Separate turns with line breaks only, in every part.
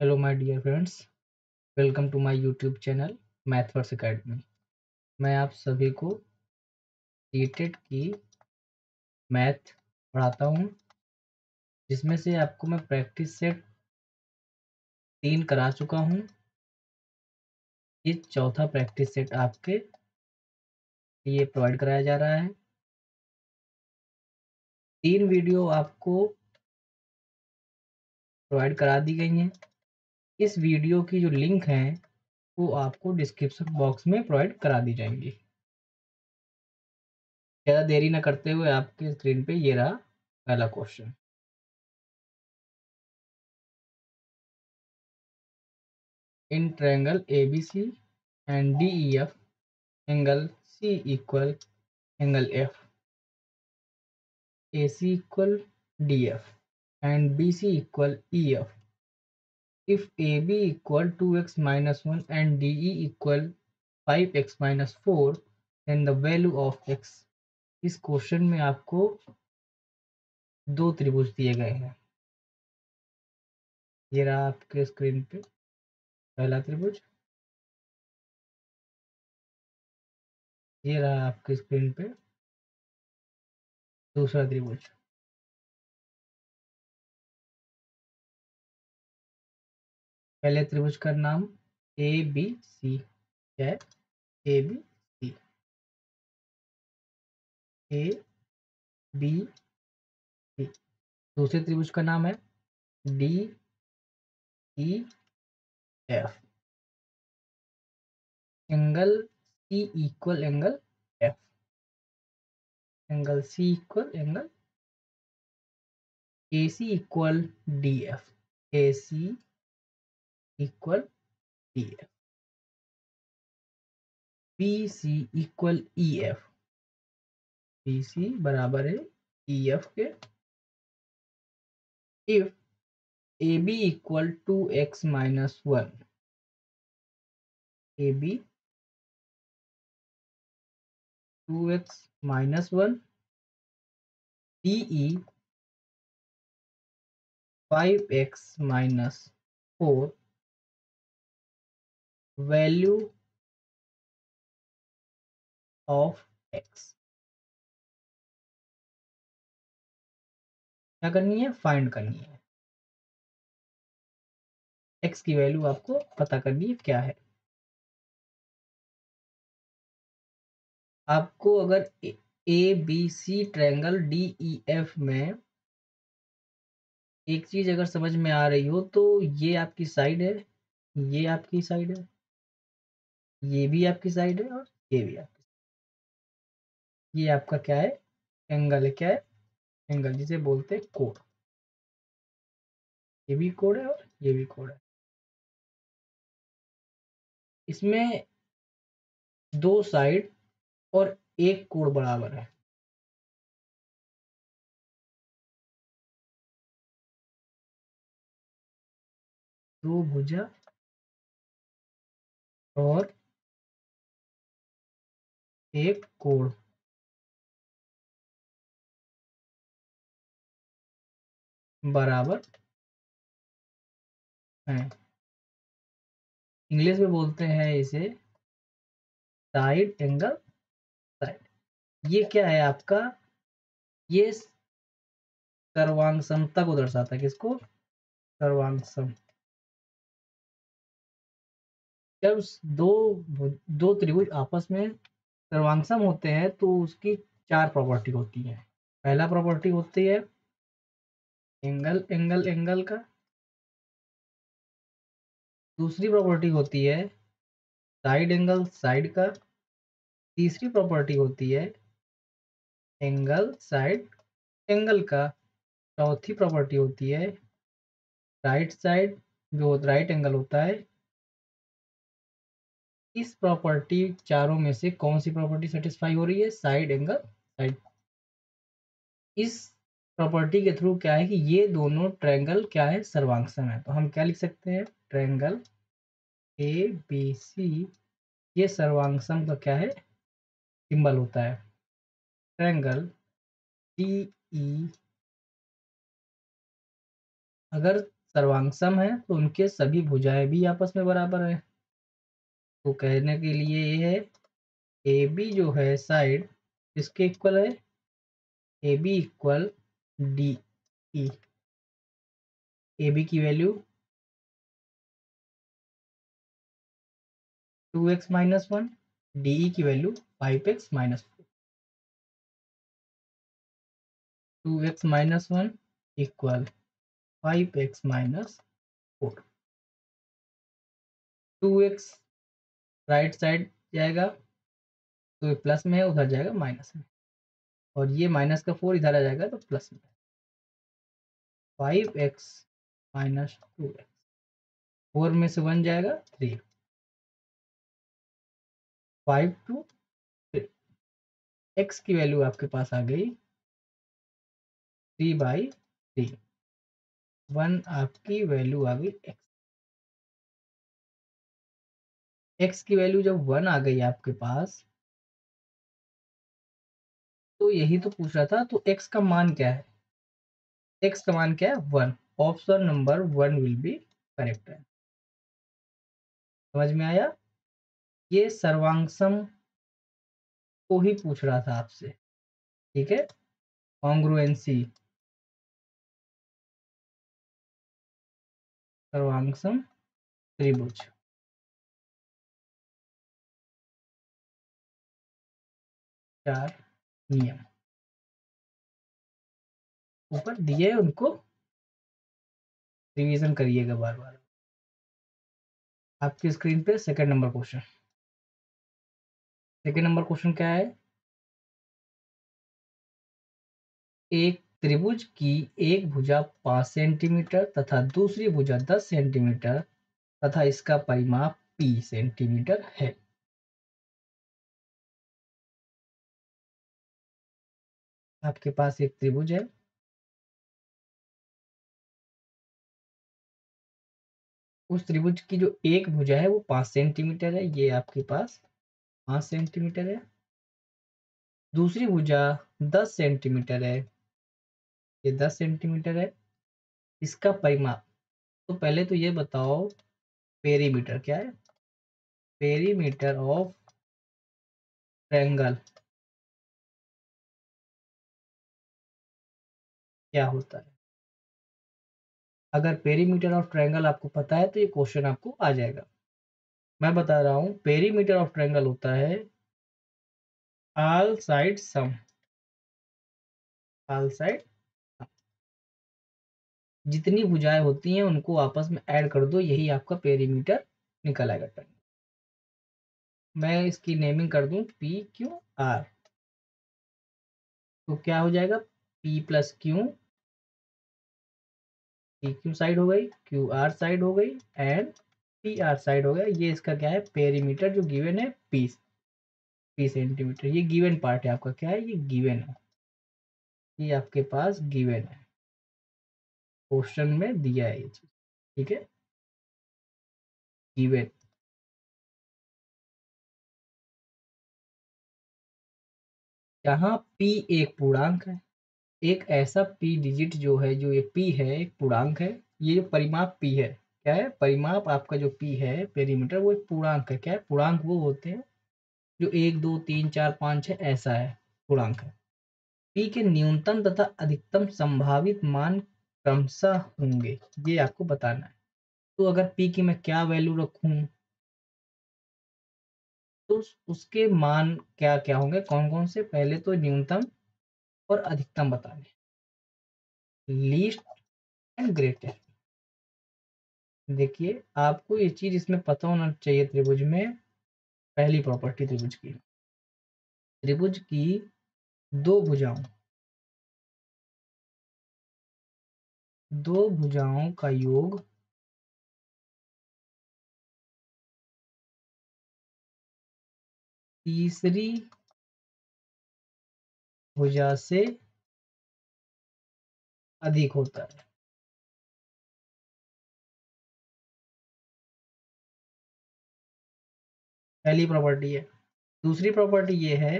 Hello my dear friends, welcome to my YouTube channel Math Force Academy. मैं आप सभी को सीटेट की मैथ पढ़ाता हूँ, जिसमें से आपको मैं प्रैक्टिस सेट 3 करा चुका हूँ। ये चौथा प्रैक्टिस सेट आपके लिए प्रोवाइड कराया जा रहा है। 3 वीडियो आपको प्रोवाइड करा दी गई हैं। इस वीडियो की जो लिंक है वो आपको डिस्क्रिप्शन बॉक्स में प्रोवाइड करा दी जाएंगी। ज़्यादा देरी न करते हुए आपके स्क्रीन पे ये रहा पहला question. In triangle ABC and DEF, angle C equal angle F, AC equal DF, and BC equal EF. If AB equal 2x minus 1 and DE equal 5x minus 4, then the value of x. इस question में आपको दो त्रिभुज दिए गए हैं। ये रहा आपके स्क्रीन पे पहला त्रिभुज, ये रहा आपके स्क्रीन पे दूसरा त्रिभुज। पहले त्रिभुज का नाम ए बी सी है। A B C, A B C. दूसरे त्रिभुज का नाम है D E F. Angle C equal angle F, angle C equal angle A C equal D F, A C equal D F, B C equal E F, B C बराबर है E F के। If A B equal 2x minus 1, A B 2x minus 1, DE 5x minus 4, value of x। क्या करनी है? Find करनी है। x की value आपको पता करनी है क्या है। आपको अगर A B C triangle D E F में एक चीज अगर समझ में आ रही हो तो ये आपकी साइड है, ये आपकी साइड है, ये भी आपकी साइड है और ये भी आपकी। ये आपका क्या है? एंगल है। क्या है? एंगल, जिसे बोलते हैं कोण। ये भी कोण है और ये भी कोण है। इसमें दो साइड और एक कोण बराबर है। दो भुजा और एक कोण बराबर है। इंग्लिश में बोलते हैं इसे साइड एंगल साइड। ये क्या है आपका? ये सर्वांग समता को दर्शाता है। किसको? सर्वांग सम। जब दो त्रिभुज आपस में सर्वांगसम होते हैं तो उसकी 4 प्रॉपर्टी होती है। पहला प्रॉपर्टी होती है एंगल एंगल एंगल का। दूसरी प्रॉपर्टी होती है साइड एंगल साइड का। तीसरी प्रॉपर्टी होती है एंगल साइड एंगल का। चौथी प्रॉपर्टी होती है राइट साइड, जो राइट एंगल होता है। इस प्रॉपर्टी चारों में से कौन सी प्रॉपर्टी सेटिस्फाई हो रही है? Side angle side. इस प्रॉपर्टी के थ्रू क्या है कि ये दोनों ट्रायंगल क्या है? सर्वांगसम है। तो हम क्या लिख सकते हैं? ट्रायंगल ए बी सी, ये सर्वांगसम का क्या है? सिंबल होता है। ट्रायंगल डी ई, अगर सर्वांग है तो उनके सभी भुजाएं भी आपस में बराबर है। तो कहने के लिए ये है ए बी जो है साइड इसके इक्वल है, A B equal D E. A B की value 2x minus one, D E की value 5x minus four. 2x minus one equal 5x minus four. 2x right side जाएगा तो ये plus में है, उधर जाएगा माइनस में, और ये माइनस का 4 इधर आ जाएगा तो प्लस में। 5x माइनस 2x, 4 में से 1 जाएगा 3, 5 टू 3। x की वैल्यू आपके पास आ गई 3/3, 1 आपकी वैल्यू आ गई x। x की वैल्यू जब 1 आ गई आपके पास, तो यही तो पूछ रहा था, तो x का मान क्या है? x का मान क्या है? 1। Option number 1 will be correct है। समझ में आया? ये सर्वांग को ही पूछ रहा था आपसे, ठीक है। कॉन्ग्रुएंसी, सर्वांग त्रिभुज। 4 नियम ऊपर दिए, उनको रिवीजन करिएगा बार बार। आपकी स्क्रीन पे second number question. Second number question क्या है? एक त्रिभुज की एक भुजा 5 सेंटीमीटर तथा दूसरी भुजा 10 सेंटीमीटर तथा इसका परिमाप p सेंटीमीटर है। आपके पास एक त्रिभुज है, उस त्रिभुज की जो एक भुजा है वो 5 सेंटीमीटर है, ये आपके पास 5 सेंटीमीटर है। दूसरी भुजा 10 सेंटीमीटर है, ये 10 सेंटीमीटर है। इसका परिमाप, तो पहले तो ये बताओ पेरीमीटर क्या है? पेरीमीटर ऑफ ट्रायंगल क्या होता है? अगर पेरीमीटर ऑफ ट्रायंगल आपको पता है तो ये क्वेश्चन आपको आ जाएगा। मैं बता रहा हूँ, पेरीमीटर ऑफ ट्रायंगल होता है ऑल साइड सम। ऑल साइड, जितनी भुजाएं होती हैं उनको आपस में ऐड कर दो, यही आपका पेरीमीटर निकल आएगा ट्रायंगल। मैं इसकी नेमिंग कर दूं पी क्यू आर, तो क्या हो जाएगा? P plus Q, P Q side हो गई, क्यू आर साइड हो गई, एंड पी आर साइड हो गया। ये इसका क्या है? पेरीमीटर जो गिवन है पी सेंटीमीटर। ये गिवन पार्ट है आपका, क्या है? ये गिवन है, ये आपके पास गिवन है, क्वेश्चन में दिया है ये चीज, ठीक है। गिवन, यहाँ p एक पूर्णांक है, एक ऐसा p डिजिट जो है, जो ये p है एक पूर्णांक है। ये जो परिमाप p है, क्या है? परिमाप आपका जो p है पेरीमीटर, वो एक पूर्णांक है। क्या है? पूर्णांक वो होते हैं जो 1 2 3 4 5 6 ऐसा है, पूर्णांक है। p के न्यूनतम तथा अधिकतम संभावित मान क्रमशः होंगे, ये आपको बताना है। तो अगर p की मैं क्या वैल्यू रखूं, तो उसके मान क्या क्या होंगे, कौन कौन से? पहले तो न्यूनतम और अधिकतम बताने, लीस्ट एंड ग्रेटेस्ट। देखिए, आपको ये चीज इसमें पता होना चाहिए। त्रिभुज में पहली प्रॉपर्टी, त्रिभुज की दो भुजाओं का योग तीसरी भुजा से अधिक होता है। पहली प्रॉपर्टी है। दूसरी प्रॉपर्टी ये है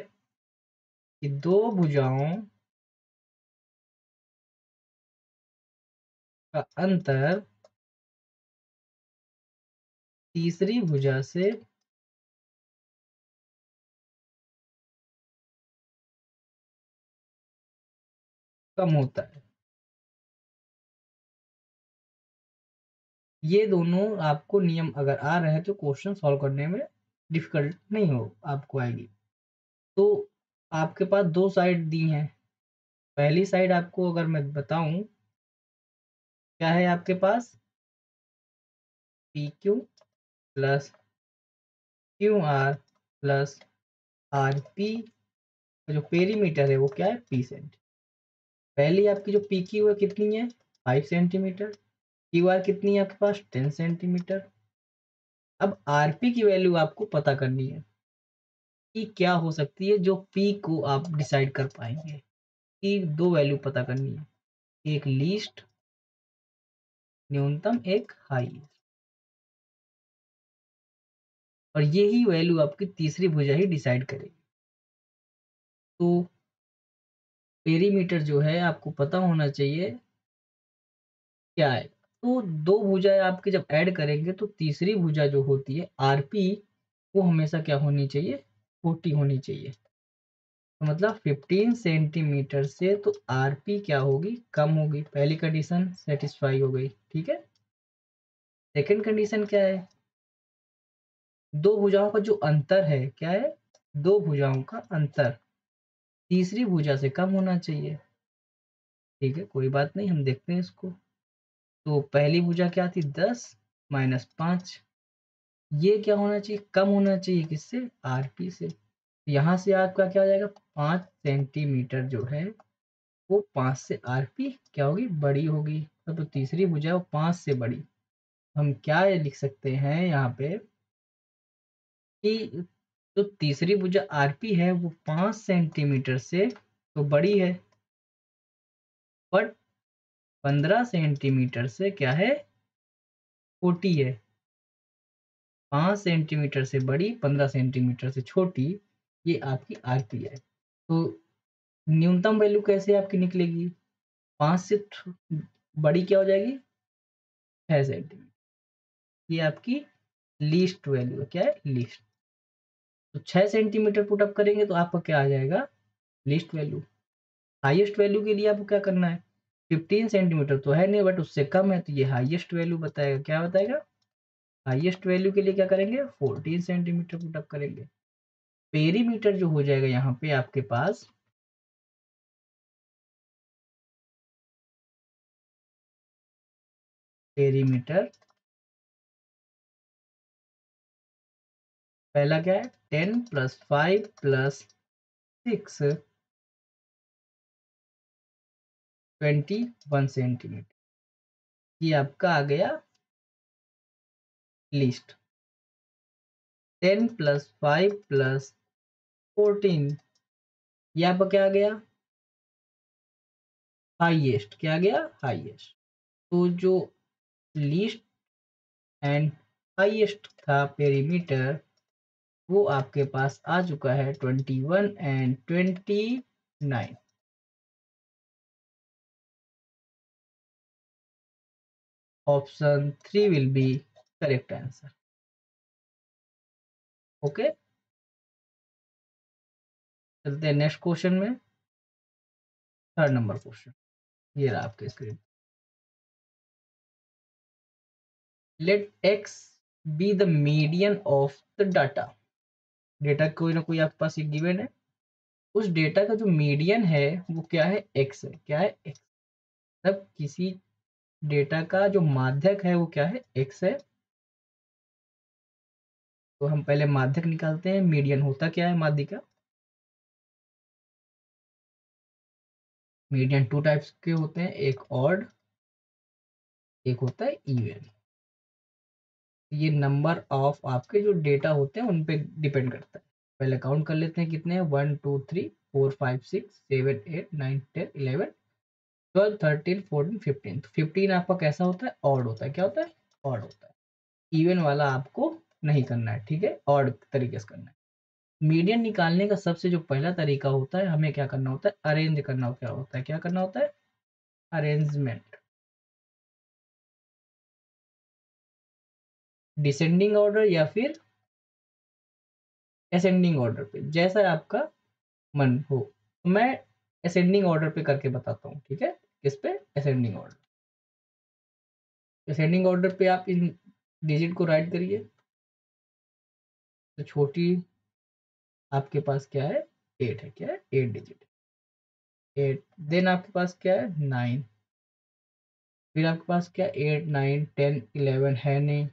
कि दो भुजाओं का अंतर तीसरी भुजा से कम होता है। ये दोनों आपको नियम अगर आ रहे हैं तो क्वेश्चन सॉल्व करने में डिफिकल्ट नहीं हो आपको आएगी। तो आपके पास दो साइड दी हैं। पहली साइड आपको अगर मैं बताऊं क्या है आपके पास, P Q plus Q R plus R P, जो पेरीमीटर है वो क्या है, पी सेंटी। पहली आपकी जो पी क्यू है कितनी है, 5 सेंटीमीटर। क्यू आर कितनी है आपके पास, 10 सेंटीमीटर। अब आर पी की वैल्यू आपको पता करनी है कि क्या हो सकती है, जो पी को आप डिसाइड कर पाएंगे। कि दो वैल्यू पता करनी है, एक लीस्ट न्यूनतम, एक हाई। और यही वैल्यू आपकी तीसरी भुजा ही डिसाइड करेगी। तो पेरीमीटर जो है आपको पता होना चाहिए क्या है। तो दो भुजाएं आपके जब ऐड करेंगे तो तीसरी भुजा जो होती है आरपी, वो हमेशा क्या होनी चाहिए, 40 होनी चाहिए। तो मतलब 15 सेंटीमीटर से तो आरपी क्या होगी, कम होगी। पहली कंडीशन सेटिस्फाई हो गई, ठीक है। सेकंड कंडीशन क्या है, दो भुजाओं का जो अंतर है क्या है, दो भुजाओं का अंतर तीसरी भुजा से कम होना चाहिए। ठीक है, कोई बात नहीं, हम देखते हैं इसको। तो पहली भुजा क्या थी, 10 माइनस 5, ये क्या होना चाहिए, कम होना चाहिए किससे, आरपी से। यहाँ से आपका क्या हो जाएगा, 5 सेंटीमीटर जो है वो 5 से आरपी क्या होगी, बड़ी होगी। तो तीसरी भुजा है वो 5 से बड़ी। हम क्या ये लिख सकते हैं यहाँ पे कि जो तीसरी भुजा आरपी है वो 5 सेंटीमीटर से तो बड़ी है, बट 15 सेंटीमीटर से क्या है, छोटी है। 5 सेंटीमीटर से बड़ी, 15 सेंटीमीटर से छोटी, ये आपकी आरपी है। तो न्यूनतम वैल्यू कैसे आपकी निकलेगी, 5 से बड़ी क्या हो जाएगी, 6 सेंटीमीटर। ये आपकी लीस्ट वैल्यू है, क्या है, लीस्ट। तो 6 सेंटीमीटर पुट अप करेंगे तो आपका क्या आ जाएगा, लीस्ट वैल्यू। हाईएस्ट वैल्यू के लिए आपको क्या करना है, 15 सेंटीमीटर तो है नहीं बट उससे कम है, तो ये हाईएस्ट वैल्यू बताएगा। क्या बताएगा, हाईएस्ट वैल्यू के लिए क्या करेंगे, 14 सेंटीमीटर पुट अप करेंगे। पेरीमीटर जो हो जाएगा यहाँ पे आपके पास, पेरीमीटर पहला क्या है, 10 प्लस 5 प्लस 6, 21 सेंटीमीटर। ये आपका आ गया लिस्ट। 10 प्लस 5 प्लस 14, ये आपका क्या आ गया, हाईएस्ट। क्या आ गया, हाईएस्ट। तो जो लीस्ट एंड हाईएस्ट था पेरीमीटर, वो आपके पास आ चुका है 21 and 29। Option 3 will be correct answer. Okay, चलते हैं नेक्स्ट क्वेश्चन में। थर्ड नंबर क्वेश्चन ये रहा आपके screen. Let X be the median of the data. Data कोई ना कोई आपके पास एक गिवन है, उस डेटा का जो मीडियन है वो क्या है, एक्स है। क्या है, एक्स। तब किसी डेटा का जो माध्यक है वो क्या है, एक्स है। तो हम पहले माध्यक निकालते हैं। मीडियन होता क्या है माध्यिका, मीडियन टू टाइप्स के होते हैं, एक ऑड, एक होता है इवन। ये नंबर ऑफ आपके जो डेटा होते हैं उन पे डिपेंड करता है। पहले काउंट कर लेते हैं कितने हैं, 1 2 3 4 5 6 7 8 9 10 11 12 13 14 15। तो 15 आपका कैसा होता है, ऑड होता है। क्या होता है, ऑड होता है। इवन वाला आपको नहीं करना है, ठीक है, ऑड तरीके से करना है। मीडियन निकालने का सबसे जो पहला तरीका होता है, हमें क्या करना होता है, अरेंज करना क्या होता है, क्या करना होता है, अरेंजमेंट। डिसेंडिंग ऑर्डर या फिर असेंडिंग ऑर्डर पे, जैसा आपका मन हो। तो मैं असेंडिंग ऑर्डर पे करके बताता हूँ, ठीक है। किस पे? Ascending order. असेंडिंग ऑर्डर पे आप इन डिजिट को राइट करिए। तो छोटी आपके पास क्या है? 8 है। क्या है? 8 डिजिट, 8। देन आपके पास क्या है? 9। फिर आपके पास क्या? 8 9 10 11 है नहीं,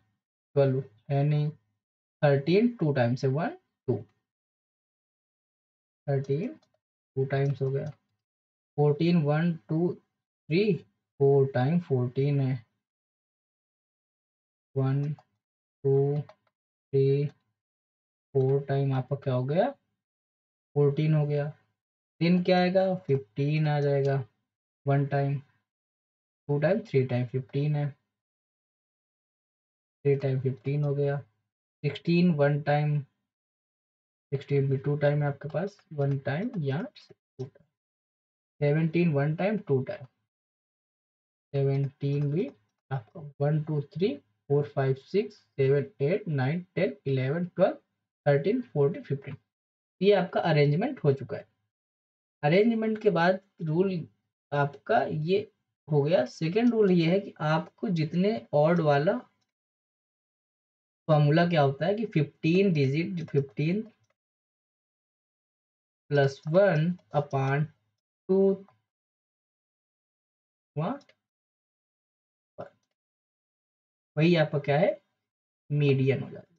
12 है नहीं, 13 टू टाइम्स है, 1 2, 13 टू टाइम्स हो गया, 14 1 2 3, 4 टाइम 14 है, 1 2 3 4 टाइम आपका क्या हो गया? 14 हो गया। देन क्या आएगा? 15 आ जाएगा, 1 टाइम, 2 टाइम 3 टाइम 15 है, 3 टाइम 15 हो गया। 16 1 टाइम, 16 भी 2 टाइम है आपके पास, 1 टाइम या 2 टाइम। 17 1 टाइम 2 टाइम, 17 भी आपका 1 2 3 4 5 6 7 8 9 10 11 12 13 14 15। ये आपका अरेंजमेंट हो चुका है। अरेंजमेंट के बाद रूल आपका ये हो गया। सेकेंड रूल ये है कि आपको जितने ऑड वाला फॉर्मूला क्या होता है कि 15 डिजिट, 15 प्लस 1 अपॉन 2 वही आपका क्या है? मीडियन हो जाता है।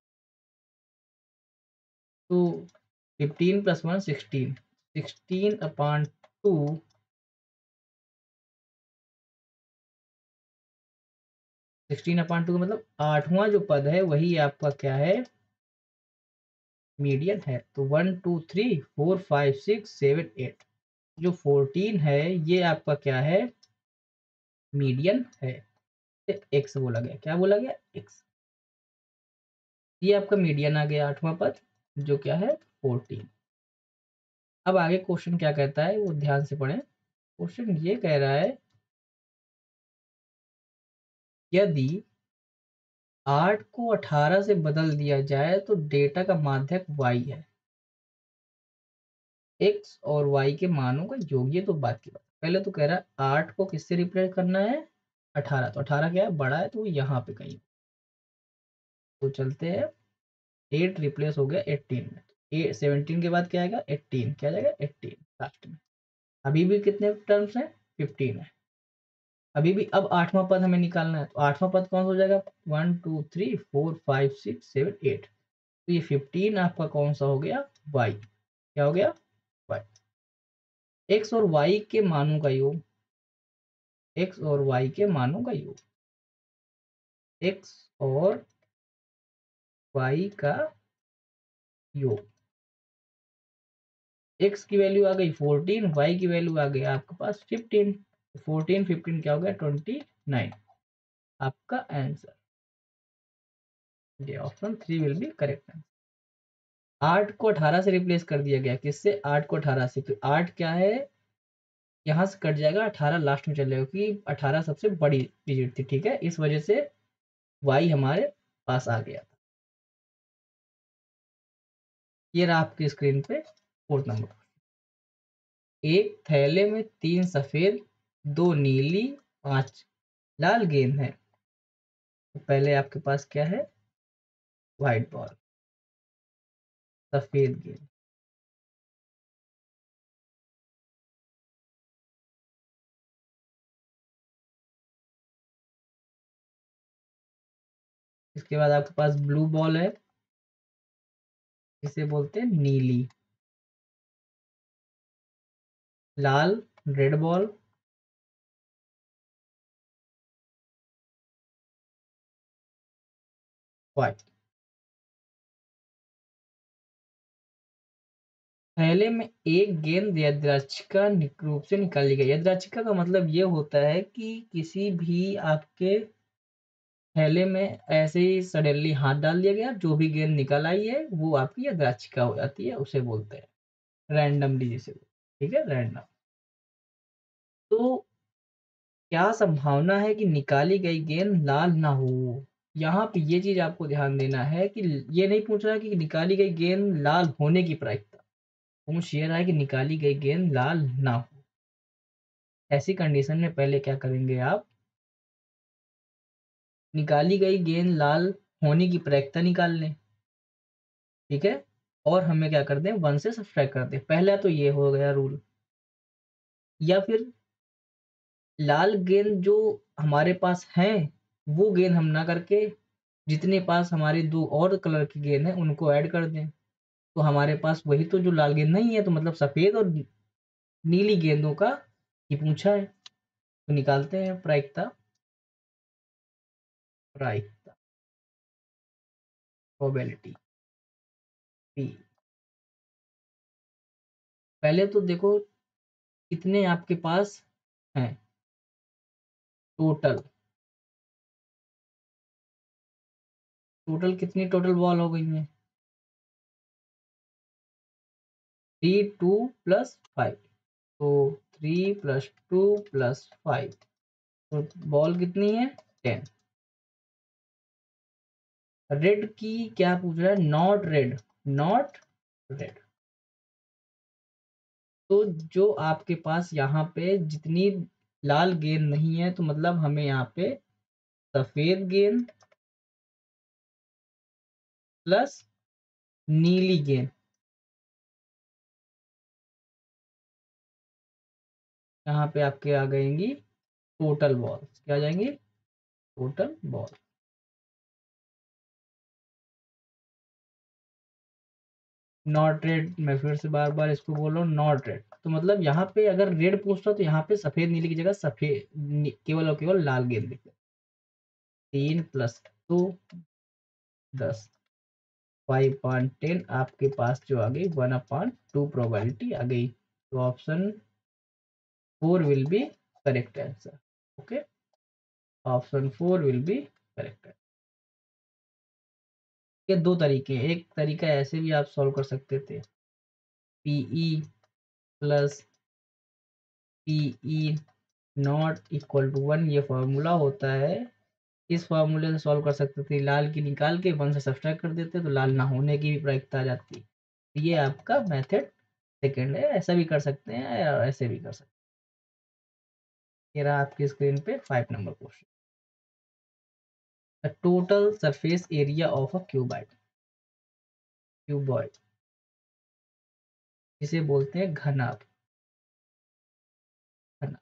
तो 15 प्लस 1 16, 16 अपॉन 2, 16 अपॉन 2 का मतलब 8वां जो पद है वही आपका क्या है? मीडियन है। तो 1 2 3 4 5 6 7 8, जो 14 है ये आपका क्या है? मीडियन है। एक्स बोला गया। क्या बोला गया? एक्स। ये आपका मीडियन आ गया, 8वां पद, जो क्या है? 14। अब आगे क्वेश्चन क्या कहता है वो ध्यान से पढ़ें। क्वेश्चन ये कह रहा है यदि 8 को 18 से बदल दिया जाए तो डेटा का माध्यक y है, x और y के मानों का योग। ये तो बात की बात। पहले तो कह रहा है 8 को किससे रिप्लेस करना है? 18। तो 18 क्या है? बड़ा है, तो यहाँ पे कहीं। तो चलते हैं, 8 रिप्लेस हो गया 18 में। 17 के बाद क्या आएगा? 18। क्या जाएगा? 18 लास्ट में। अभी भी कितने टर्म्स हैं? 15 है अभी भी। अब 8वां पद हमें निकालना है, तो 8वां पद कौन सा हो जाएगा? 1 2 3 4 5 6 7 8। तो ये 15 आपका कौन सा हो गया? y। क्या हो गया? y। x और y के मानों का योग, x और y के मानों का योग, x और y का योग। x की वैल्यू आ गई 14, y की वैल्यू आ गई आपके पास 15। 14 15 क्या हो गया? 29। आपका आंसर ये ऑप्शन 3 विल बी करेक्ट। 8 को 18 से रिप्लेस कर दिया गया। किससे? 8 को 18 से। तो 8 क्या है? यहाँ से कट जाएगा, 18 लास्ट में चल जाएगा क्योंकि 18 सबसे बड़ी डिजिट थी, ठीक है। इस वजह से y हमारे पास आ गया। ये रहा आपकी स्क्रीन पे 4th नंबर। एक थैले में 3 सफेद, 2 नीली, 5 लाल गेंद है। तो पहले आपके पास क्या है? व्हाइट बॉल, सफेद गेंद। इसके बाद आपके पास ब्लू बॉल है, इसे बोलते हैं नीली। लाल, रेड बॉल, व्हाइट। थैले में एक गेंद यादृच्छिका रूप से निकाली गई। यादृच्छिका का मतलब ये होता है कि किसी भी आपके थैले में ऐसे ही सडनली हाथ डाल दिया गया, जो भी गेंद निकल आई है वो आपकी यादृच्छिका हो जाती है, उसे बोलते हैं रैंडमली, जिसे ठीक है, रैंडम। तो क्या संभावना है कि निकाली गई गेंद लाल ना हो? यहाँ पे ये चीज आपको ध्यान देना है कि ये नहीं पूछ रहा कि निकाली गई गेंद लाल होने की प्रायिकता, पूछ ये रहा है कि निकाली गई गेंद लाल ना हो। ऐसी कंडीशन में पहले क्या करेंगे आप, निकाली गई गेंद लाल होने की प्रायिकता निकाल लें, ठीक है, और हमें क्या कर दें, 1 से सब्ट्रैक्ट कर दें। पहला तो ये हो गया रूल। या फिर लाल गेंद जो हमारे पास है वो गेंद हम ना करके जितने पास हमारे 2 और कलर की गेंद है उनको ऐड कर दें, तो हमारे पास वही तो जो लाल गेंद नहीं है, तो मतलब सफेद और नीली गेंदों का ये पूछा है। तो निकालते हैं प्रायिकता, प्रायिकता प्रोबेबिलिटी पी। पहले तो देखो कितने आपके पास हैं टोटल, टोटल कितनी टोटल बॉल हो गई हैं, 3 2 प्लस 5, तो 3 प्लस 2 प्लस 5, तो बॉल कितनी है 10। रेड की क्या पूछ रहा है, नॉट रेड, नॉट रेड। तो जो आपके पास यहाँ पे जितनी लाल गेंद नहीं है, तो मतलब हमें यहाँ पे सफेद गेंद प्लस नीली गेंद, यहाँ पे आपके आ गएंगी टोटल बॉल, क्या आ जाएंगी टोटल बॉल। नॉट रेड, मैं फिर से बार बार इसको बोल रहा हूँ नॉट रेड, तो मतलब यहाँ पे अगर रेड पूछता तो यहाँ पे सफेद नीली की जगह सफेद केवल और केवल लाल गेंद लिखते। 3 प्लस 2 10, 5/10 आपके पास जो आ गई 1/2 प्रोबेबिलिटी आ गई। तो option 4 will be correct answer. Okay, option 4 will be correct. ये दो तरीके हैं, एक तरीका ऐसे भी आप सॉल्व कर सकते थे, P E plus P E not equal to 1, ये फॉर्मूला होता है। इस फॉर्मूले से सॉल्व कर सकते थे, लाल की निकाल के 1 से सब्ट्रैक्ट कर देते तो लाल ना होने की भी प्रायिकता आ जाती। ये आपका मेथड सेकेंड है, ऐसा भी कर सकते हैं और ऐसे भी कर सकते हैं। ये रहा आपकी स्क्रीन पे 5 number question. The total surface area of a cuboid, cuboid जिसे बोलते हैं घनाभ, घनाभ।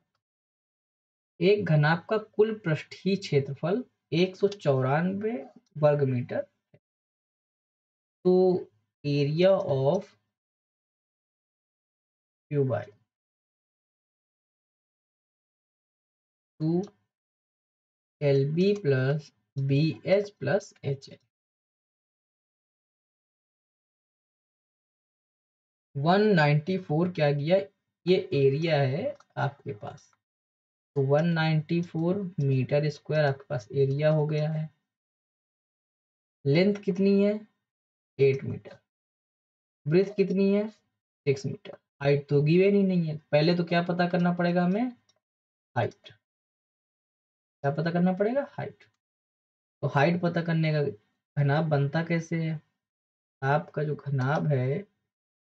एक घनाभ का कुल पृष्ठीय क्षेत्रफल 194 वर्ग मीटर, तो area of cuboid 2 LB plus BH plus HL। 194 क्या गया, ये एरिया है आपके पास, तो 194 मीटर स्क्वायर आपके पास एरिया हो गया है। लेंथ कितनी है 8 मीटर, ब्रेथ कितनी है 6 मीटर, हाइट तो गिवन ही नहीं है। पहले तो क्या पता करना पड़ेगा हमें, हाइट। क्या पता करना पड़ेगा, हाइट। तो हाइट पता करने का घनाभ बनता कैसे है, आपका जो घनाभ है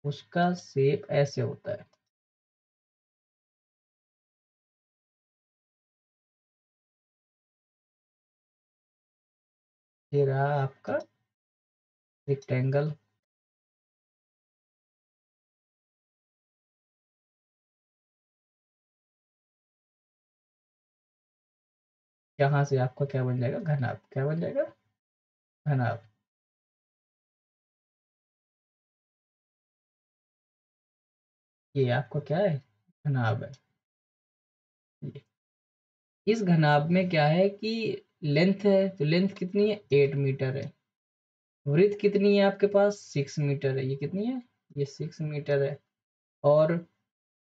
उसका शेप ऐसे होता है, ये रहा आपका रेक्टेंगल। यहाँ से आपका क्या बन जाएगा, घनाभ। क्या बन जाएगा, घनाभ। ये आपका क्या है, घनाभ है। ये इस घनाभ में क्या है कि लेंथ है, तो लेंथ कितनी है 8 मीटर है। विड्थ कितनी है आपके पास 6 मीटर है, ये कितनी है, ये 6 मीटर है। और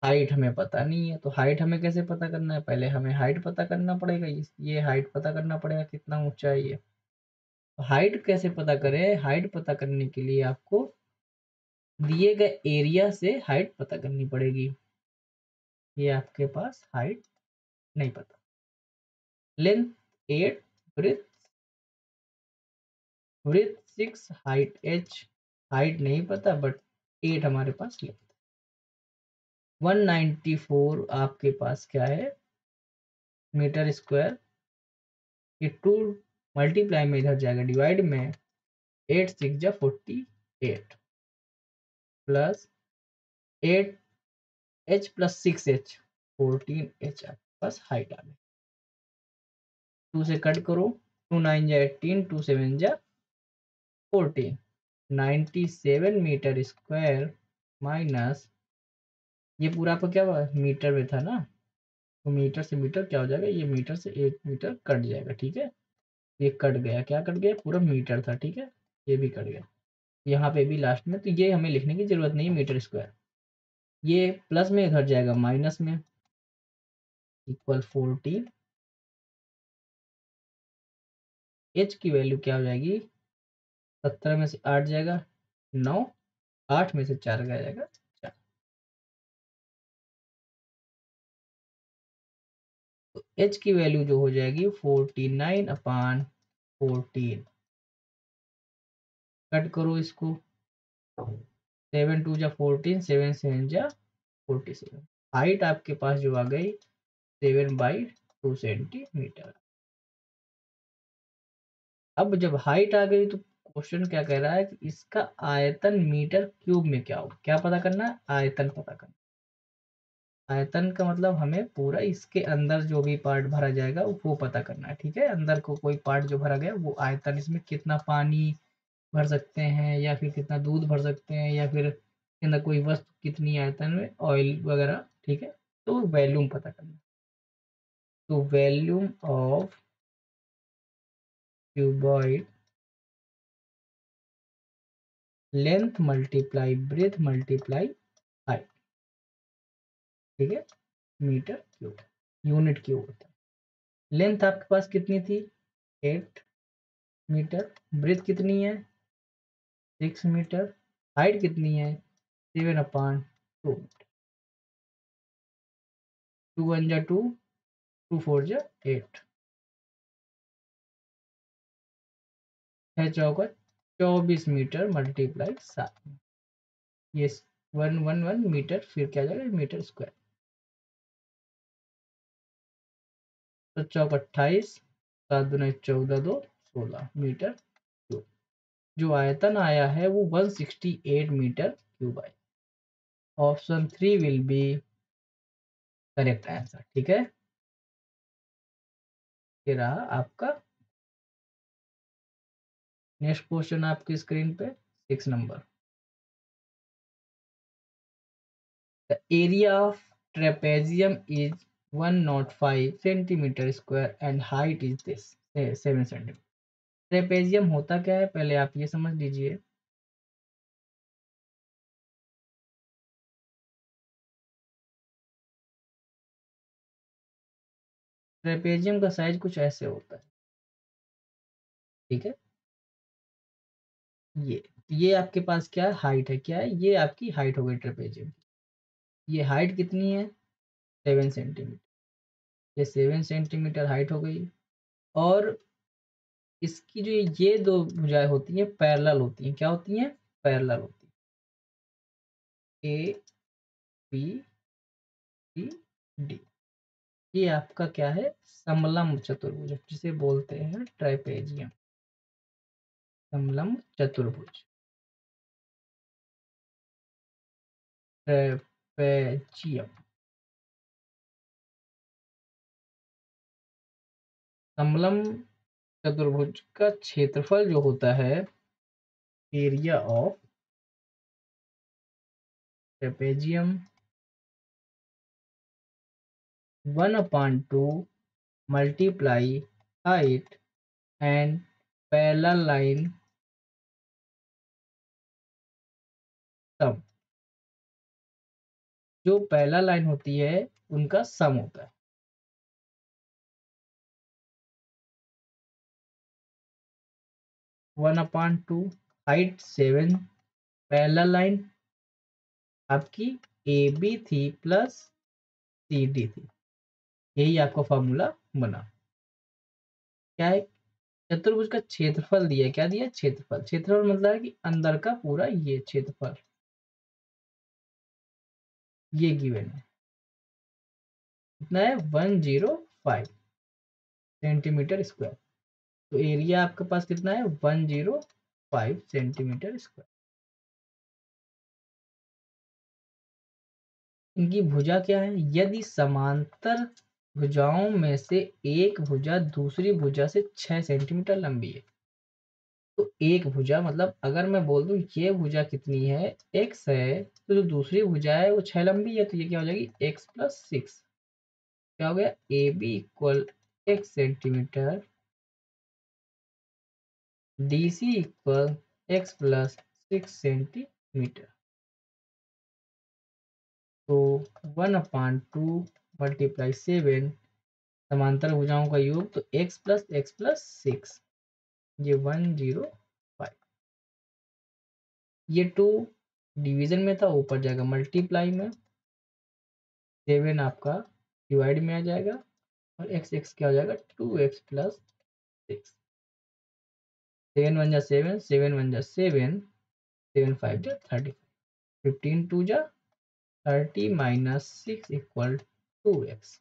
हाइट हमें पता नहीं है, तो हाइट हमें कैसे पता करना है, पहले हमें हाइट पता करना पड़ेगा। ये हाइट पता करना पड़ेगा कितना ऊंचा है ये। तो हाइट कैसे पता करें, हाइट पता करने के लिए आपको दिए गए एरिया से हाइट पता करनी पड़ेगी। ये आपके पास हाइट नहीं पता, length 8, breadth width 6, height h, height नहीं पता बट 8 हमारे पास लेंथ। 194 आपके पास क्या है मीटर स्क्वायर। ये 2 मल्टीप्लाई में इधर जाएगा डिवाइड में 8 6 जा 48 plus 8 h plus 6h 14h आपके पास हाइट आ गई। 2 से कट करो, 2 9 जा 18, 2 7 जा 14, 97 मीटर स्क्वायर माइनस ये पूरा आपका क्या हुआ मीटर में था ना, तो मीटर से मीटर क्या हो जाएगा, ये मीटर से 1 मीटर कट जाएगा। ठीक है, ये कट गया, क्या कट गया, पूरा मीटर था। ठीक है, ये भी कट गया यहाँ पे भी लास्ट में, तो ये हमें लिखने की जरूरत नहीं है मीटर स्क्वायर। ये प्लस में इधर जाएगा माइनस में, इक्वल 14। एच की वैल्यू क्या हो जाएगी, 17 में से 8 जाएगा 9, 8 में से 4 गया जाएगा 4। तो एच की वैल्यू जो हो जाएगी 49/14। कट करो इसको, 7 2 जा 14, 7 7 जा 47। हाइट आपके पास जो आ गई 7/2 सेंटीमीटर। अब जब हाइट आ गई तो क्वेश्चन क्या कह रहा है कि इसका आयतन मीटर क्यूब में क्या होगा, क्या पता करना है, आयतन पता करना। आयतन का मतलब हमें पूरा इसके अंदर जो भी पार्ट भरा जाएगा वो पता करना है। ठीक है, अंदर को कोई पार्ट जो भरा गया वो आयतन, इसमें कितना पानी भर सकते हैं या फिर कितना दूध भर सकते हैं या फिर इसके अंदर कोई वस्तु कितनी आयतन में, ऑयल वगैरह। ठीक है, तो वॉल्यूम पता करना है। तो volume of cuboid length multiply breath multiply height. ठीक है, मीटर क्यूब, यूनिट क्यूब होता है। लेंथ आपके पास कितनी थी 8 मीटर, ब्रेथ कितनी है 6 मीटर, हाइट कितनी है 7/2 मीटर। 2 1 जा 2, 2 4 जा 8, 6 चौका 24 मीटर मल्टीप्लाई 7। ये 1 मीटर, फिर क्या जाएगा मीटर स्क्वायर। तो चौक 28, 7 दूना 14, 2 16 मीटर क्यूब। जो आयतन आया है वो 168 मीटर क्यूब आया। Option 3 will be correct answer. ठीक है, ये रहा आपका नेक्स्ट क्वेश्चन आपकी स्क्रीन पे 6 number. The area of trapezium is 105 centimetre square and height is this 7 centimetre. Trapezium होता क्या है पहले आप ये समझ लीजिए। ट्रेपेजियम का साइज कुछ ऐसे होता है। ठीक है, ये आपके पास क्या है हाइट है, क्या है ये आपकी हाइट हो गई ट्रेपेजियम की। ये हाइट कितनी है 7 सेंटीमीटर, ये 7 सेंटीमीटर हाइट हो गई। और इसकी जो ये दो भुजाएं होती हैं पैरेलल होती हैं, क्या होती हैं पैरेलल होती हैं, ए बी सी डी। ये आपका क्या है समलंब चतुर्भुज जिसे बोलते हैं ट्राइपेजियम, समलंब चतुर्भुज ट्रेपेजियम। समलंब चतुर्भुज का क्षेत्रफल जो होता है area of trapezium 1/2 multiply height and parallel line sum. जो पैरेलल लाइन होती है उनका सम होता है। 1/2 हाइट 7, पैरेलल लाइन आपकी ए बी थी प्लस सी डी थी। यही आपका फॉर्मूला बना। क्या है चतुर्भुज का क्षेत्रफल दिया, क्या दिया? क्षेत्रफल। क्षेत्रफल मतलब है कि अंदर का पूरा ये क्षेत्रफल, ये गिवन है। कितना है? 105 सेंटीमीटर स्क्वायर। तो एरिया आपके पास कितना है? 105 सेंटीमीटर स्क्वायर। इनकी भुजा क्या है? यदि समांतर भुजाओं में से एक भुजा दूसरी भुजा से 6 सेंटीमीटर लंबी है, तो एक भुजा मतलब अगर मैं बोल दूं ये भुजा कितनी है? x है, तो जो दूसरी भुजा है वो 6 लंबी है, तो ये क्या हो जाएगी? x+6। क्या हो गया? A B equal x centimetre, D C equal x+6 centimetre. तो 1/2 मल्टीप्लाई 7, समांतर भुजाओं का योग, तो x+x+6, ये 105। ये 2 डिवीजन में था, ऊपर जाएगा मल्टीप्लाई में, 7 आपका डिवाइड में आ जाएगा, और x x क्या हो जाएगा? 2x+6। 7 1 जा 7, 7 1 जा 7, 7 5 जा 30, 15 2 जा 30 माइनस 6 इक्वल 2x।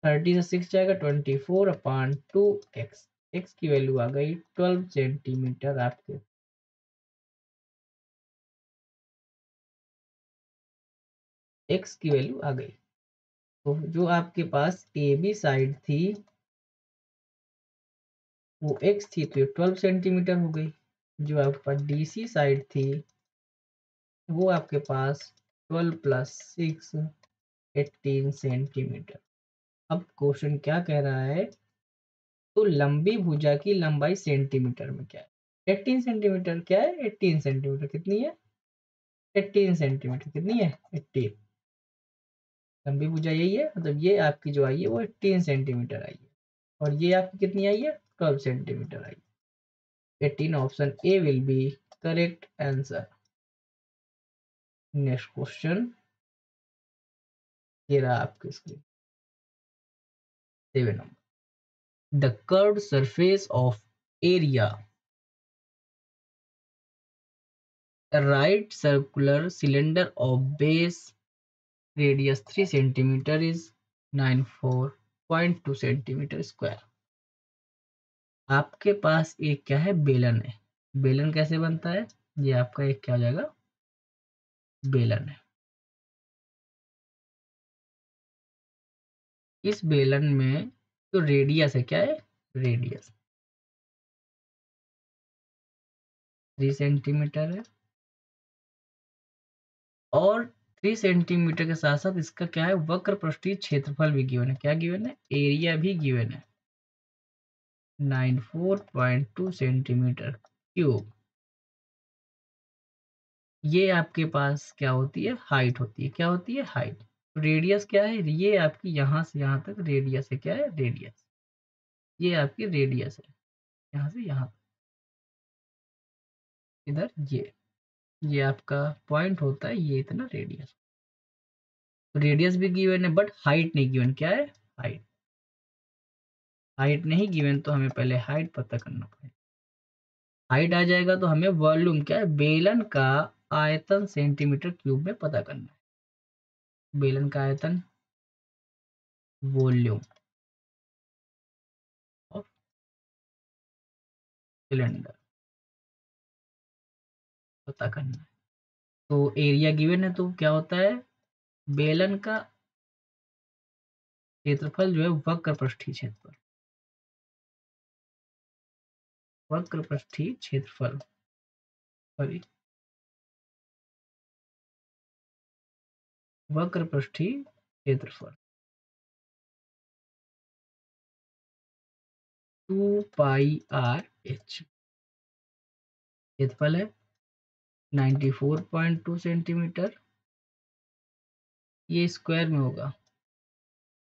30 से 6 जाएगा 24/2x। x की वैल्यू आ गई 12 सेंटीमीटर आपके। x की वैल्यू आ गई। तो जो आपके पास ए बी साइड थी वो x थी, तो ये 12 सेंटीमीटर हो गई। जो आपके पास डी सी साइड थी वो आपके पास 12+6 18 सेंटीमीटर। अब क्वेश्चन क्या कह रहा है? तो लंबी भुजा की लंबाई सेंटीमीटर में क्या है? 18 सेंटीमीटर। क्या है? 18 सेंटीमीटर। कितनी है? 18 सेंटीमीटर। कितनी है? 18। लंबी भुजा यही है, मतलब ये आपकी जो आई है वो 18 सेंटीमीटर आई है, और ये आपकी कितनी आई है? 12 सेंटीमीटर आई है। 18 option A will be correct answer. Next question, ये रहा आपके screen 7 number. The curved surface of area, a right circular cylinder of base radius 3 centimeter is 94.2 centimetre square. आपके पास एक क्या है? बेलन है। बेलन कैसे बनता है? ये आपका एक क्या हो जाएगा? बेलन है। इस बेलन में जो रेडियस है, क्या है? रेडियस 3 सेंटीमीटर है, और 3 सेंटीमीटर के साथ साथ इसका क्या है? वक्र पृष्ठीय क्षेत्रफल भी गिवन है। क्या गिवन है? एरिया भी गिवन है, 94.2 सेंटीमीटर क्यूब। ये आपके पास क्या होती है? हाइट होती है। क्या होती है? हाइट। रेडियस क्या है? ये आपकी यहाँ से यहाँ तक रेडियस है। क्या है? रेडियस। ये आपकी रेडियस है, यहाँ से यहाँ तक। इधर ये आपका पॉइंट होता है, ये इतना रेडियस। रेडियस भी गिवन है बट हाइट नहीं गिवन। क्या है? हाइट। हाइट नहीं गिवन तो हमें पहले हाइट पता करना पड़ेगा। हाइट आ जाएगा तो हमें वॉल्यूम, क्या है? बेलन का आयतन सेंटीमीटर क्यूब में पता करना है। बेलन का आयतन, वॉल्यूम ऑफ सिलेंडर पता करना है। तो एरिया गिवन है, तो क्या होता है? बेलन का क्षेत्रफल जो है वक्र पृष्ठीय क्षेत्रफल, वक्र पृष्ठीय क्षेत्रफल, सॉरी, वक्र पृष्ठीय क्षेत्रफल 2πr/h। क्षेत्रफल है 94.2 सेंटीमीटर। ये स्क्वायर में होगा,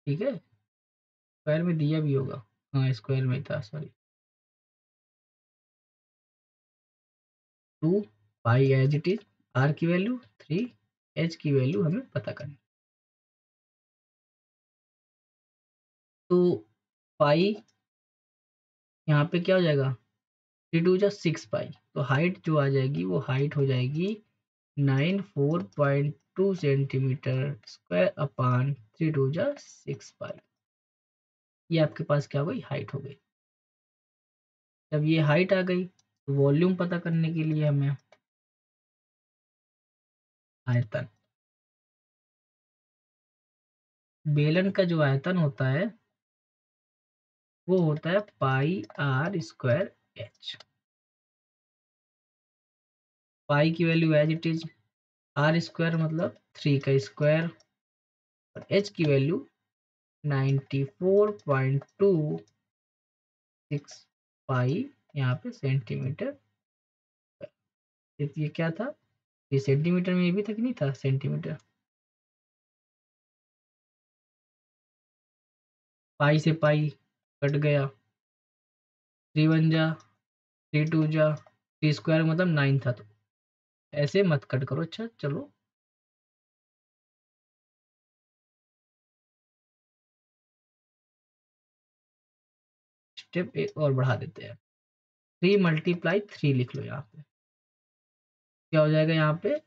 ठीक है? स्क्वायर में दिया भी होगा, हाँ स्क्वायर में था, sorry. 2 pi as it is, R की वैल्यू 3, एच की वैल्यू हमें पता करनी। तो पाई यहाँ पे क्या हो जाएगा, 3 2 6 पाई, तो हाइट जो आ जाएगी वो हाइट हो जाएगी 94.2 सेंटीमीटर स्क्वायर अपान 3 2 6 पाई। ये आपके पास क्या हो गई, हाइट हो गई। जब ये हाइट आ गई तो वॉल्यूम पता करने के लिए हमें आयतन, बेलन का जो आयतन होता है वो होता है pi R square H. Pi की value as it is, R square मतलब 3 का स्क्वायर, और एच की वैल्यू 94.26 पाई यहाँ पे सेंटीमीटर। ये क्या था, ये सेंटीमीटर में ये भी था कि नहीं था, सेंटीमीटर। पाई से पाई कट गया, 3 1 जा 3 2 जा, 3 स्क्वायर मतलब 9 था, तो ऐसे मत कट करो। अच्छा चलो, स्टेप एक और बढ़ा देते हैं, 3 मल्टीप्लाई 3 लिख लो। यहाँ पे क्या हो जाएगा, यहाँ पे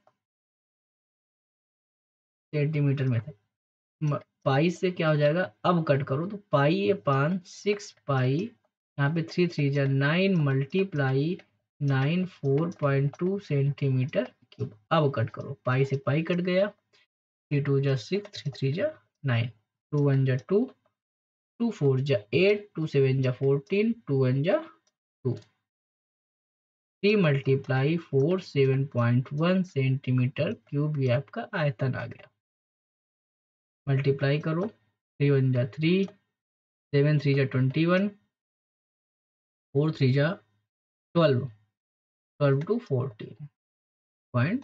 सेंटीमीटर में था, पाई से क्या हो जाएगा, अब कट करो तो पाई अपान 6 पाई, यहाँ पे 3 3 जा 9 मल्टीप्लाई 94.2 सेंटीमीटर क्यूब। अब कट करो, पाई से पाई कट गया, 3 2 जा 6, 3 3 जा 9, 2 1 जा 2, 2 4 जा 8, 2 7 जा 14, 2 1 जा 2, 3 मल्टीप्लाई 4 7.1 सेंटीमीटर क्यूब। ये आपका आयतन आ गया। मल्टीप्लाई करो, 3 1 जा 3, 7 3 जा 21, 4 3 जा 12, 12 to 14.1।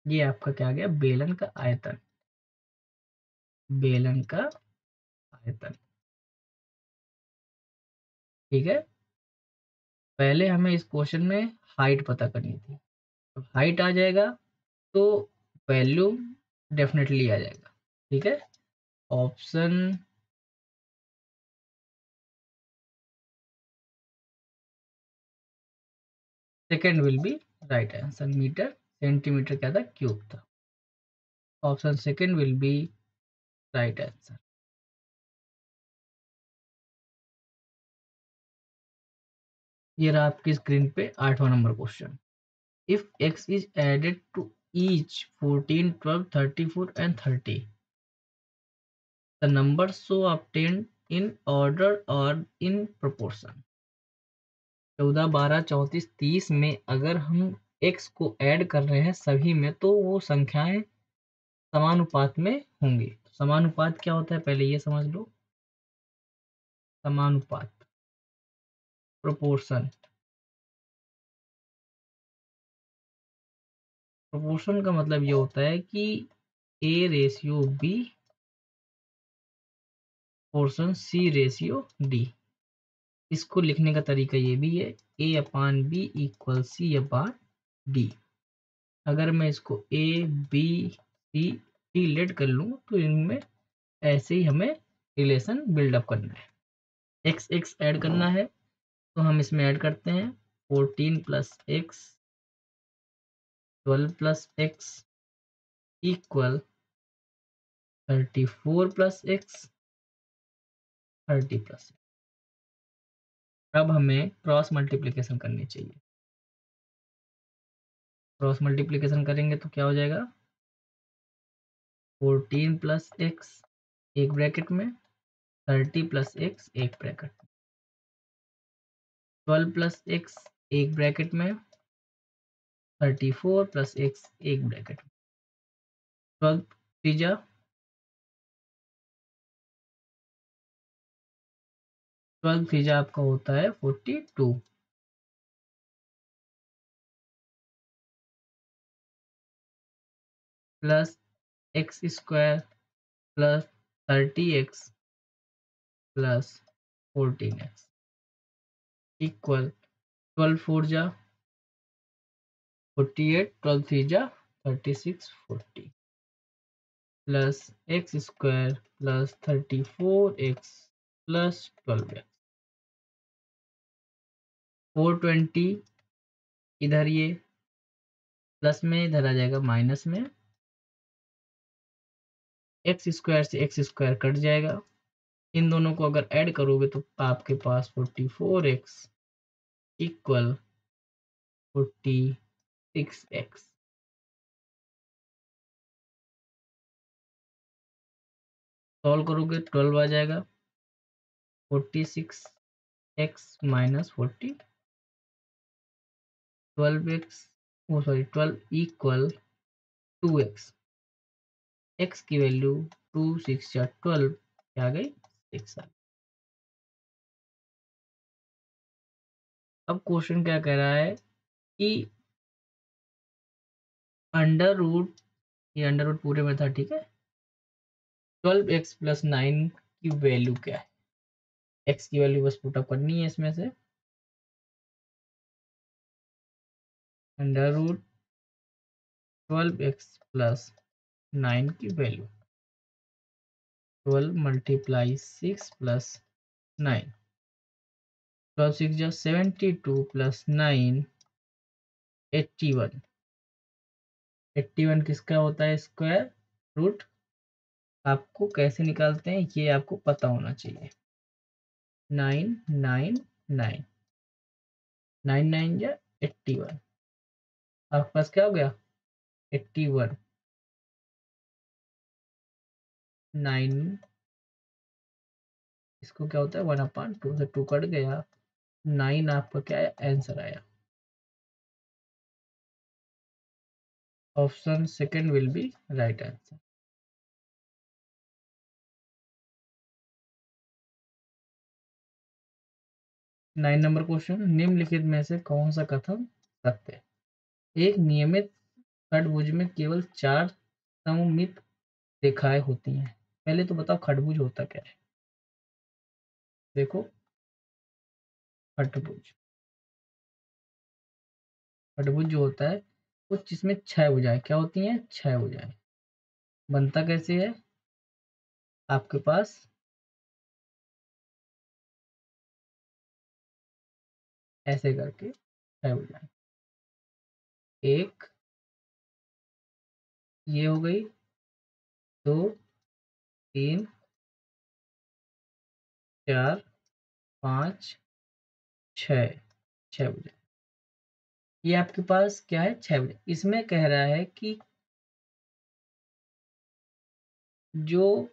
ये आपका क्या आ गया, बेलन का आयतन, बेलन का आयतन। ठीक है, पहले हमें इस क्वेश्चन में हाइट पता करनी थी। तो हाइट आ जाएगा तो वैल्यू डेफिनेटली आ जाएगा। ठीक है, option second will be right answer. Metre centimetre क्या था, क्यूब था। Option second will be right answer. ये रहा आपकी स्क्रीन पे 8वां number question. If x is added to each 14 12 34 and 30, the numbers so obtained in order or in proportion। 14 12 34 30 में अगर हम x को ऐड कर रहे हैं सभी में, तो वो संख्याएं समानुपात में होंगी। समानुपात क्या होता है पहले ये समझ लो। समानुपात, प्रोपोर्शन। प्रोपोर्शन का मतलब ये होता है कि a ratio b proportion c ratio d। इसको लिखने का तरीका ये भी है, a upon B equal C upon D. अगर मैं इसको a b c d let कर लूँ तो इनमें ऐसे ही हमें रिलेशन बिल्डअप करना है। x x ऐड करना है तो हम इसमें ऐड करते हैं 14 plus x, 12 plus x equal 34 plus x, 30 plus. अब हमें क्रॉस मल्टीप्लिकेशन करनी चाहिए। क्रॉस मल्टीप्लिकेशन करेंगे तो क्या हो जाएगा, 14 प्लस एक्स एक ब्रैकेट में, 30 प्लस एक्स एक ब्रैकेट में, 12 प्लस एक्स एक ब्रैकेट में, 34 प्लस एक्स एक ब्रैकेट में। 12 त्रिजा 12 त्रिजा आपका होता है 42 plus x square plus 30x plus 14x equal 12 4 जा 48, 12 3 जा 36 40। Plus x square plus 34x plus 12x। 420 इधर ये प्लस में, इधर आ जाएगा माइनस में, एक्स स्क्वायर से एक्स स्क्वायर कट जाएगा। इन दोनों को अगर ऐड करोगे तो आपके पास 44x इक्वल 46x। सॉल्व करोगे 12 आ जाएगा, 46x माइनस 40, 12x, ओ सॉरी 12 इक्वल 2x। x की वैल्यू 2 6 या 12 आ गई 6 आ। अब क्वेश्चन क्या कह रहा है कि अंडर रूट, ये अंडर रूट पूरे में था, ठीक है। 12x प्लस 9 की वैल्यू क्या है? x की वैल्यू बस पुटअप करनी है इसमें से, अंडर रूट 12x प्लस 9 की वैल्यू 12 मल्टीप्लाई 6 प्लस 9, 12 6 जा 72 प्लस 9 81। 81 किसका होता है स्क्वायर रूट? आपको कैसे निकालते हैं ये आपको पता होना चाहिए। 9 9 9 9 9 या 81, आपके पास क्या हो गया 81। 9 इसको क्या होता है 1/2 से 2 कट गया, 9 आपका क्या है आंसर आया। Option second will be right answer. 9 number question, निम्नलिखित में से कौन सा कथन सत्य है? एक नियमित षट्भुज में केवल 4 सममित रेखाएं होती हैं। पहले तो बताओ खटभुज होता क्या है? देखो खटभुज, खटभुज जो होता है वो जिसमें 6 भुजाएं क्या होती हैं, 6 भुजाएं। बनता कैसे है? आपके पास ऐसे करके 6 भुजाएं, एक ये हो गई, 2 3 4 5 6, 6 भुजाएं। ये आपके पास क्या है 6 भुजाएं। इसमें कह रहा है कि जो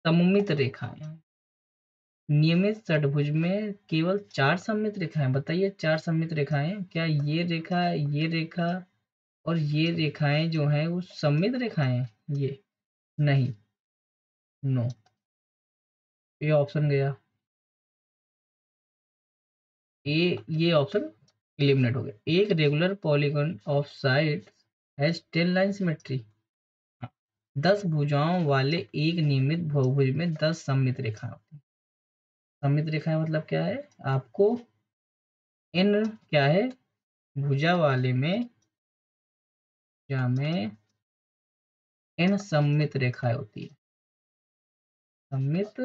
सममित रेखाएं हैं, नियमित षट्भुज में केवल 4 सममित रेखाएं, बताइए 4 सममित रेखाएं, क्या ये रेखा, ये रेखा और ये रेखाएं जो हैं वो सममित रेखाएं हैं? ये नहीं, नो, ये ऑप्शन गया, ये ऑप्शन एलिमिनेट हो गया। एक regular polygon of side has 10 line symmetry. 10 भुजाओं वाले एक नियमित बहुभुज में 10 सममित रेखाएं होती हैं। सममित रेखाएं मतलब क्या है? आपको इन क्या है भुजा वाले में, भुजा में इन सममित रेखाएं होती है, सममित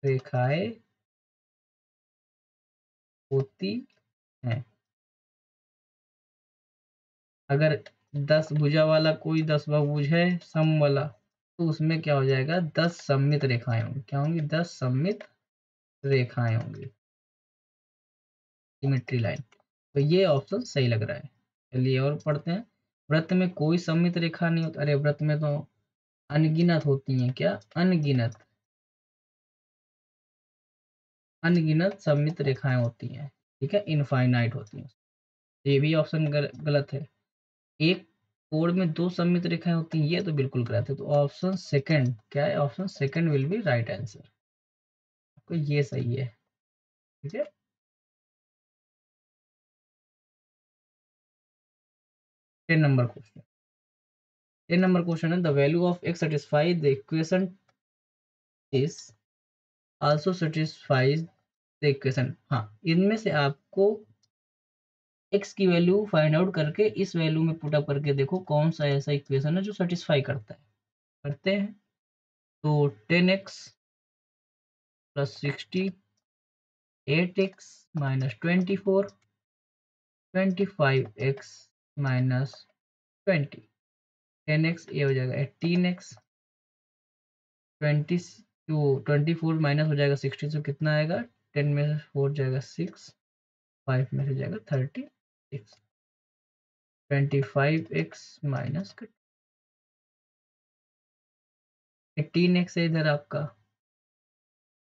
रेखाएं होती हैं। अगर 10 भुजा वाला कोई 10 बहुभुज है सम वाला, तो उसमें क्या हो जाएगा 10 सममित रेखाएं होंगी। क्या होंगी? 10 सममित रेखाएं होंगी, सिमेट्री लाइन। तो ये ऑप्शन सही लग रहा है। चलिए और पढ़ते हैं। वृत्त में कोई सममित रेखा नहीं होती। अरे वृत्त में तो अनगिनत होती हैं, क्या अनगिनत, अनगिनत सममित रेखाएं होती हैं, ठीक है, इनफाइनाइट होती हैं। ये भी ऑप्शन गलत है। एक कोण में 2 सममित रेखाएं होती हैं, ये तो बिल्कुल गलत है। तो ऑप्शन सेकंड क्या है? Option second will be right answer, आपको ये सही है, ठीक है। 10 नंबर क्वेश्चन, 10 नंबर क्वेश्चन है the value of x satisfy the equation is also satisfies the equation. हाँ, इनमें से आपको एक्स की वैल्यू फाइंड आउट करके इस वैल्यू में पुट अप करके देखो कौन सा ऐसा इक्वेशन है जो सेटिस्फाई करता है। करते हैं तो 10x plus 60, 8x minus 24, 25x minus 20, 10x ये हो जाएगा 18x, 20 24 माइनस हो जाएगा 60 से कितना आएगा, 10 में से 4 जाएगा 6, 5 में से जाएगा 36, 25x माइनस 18x है इधर आपका,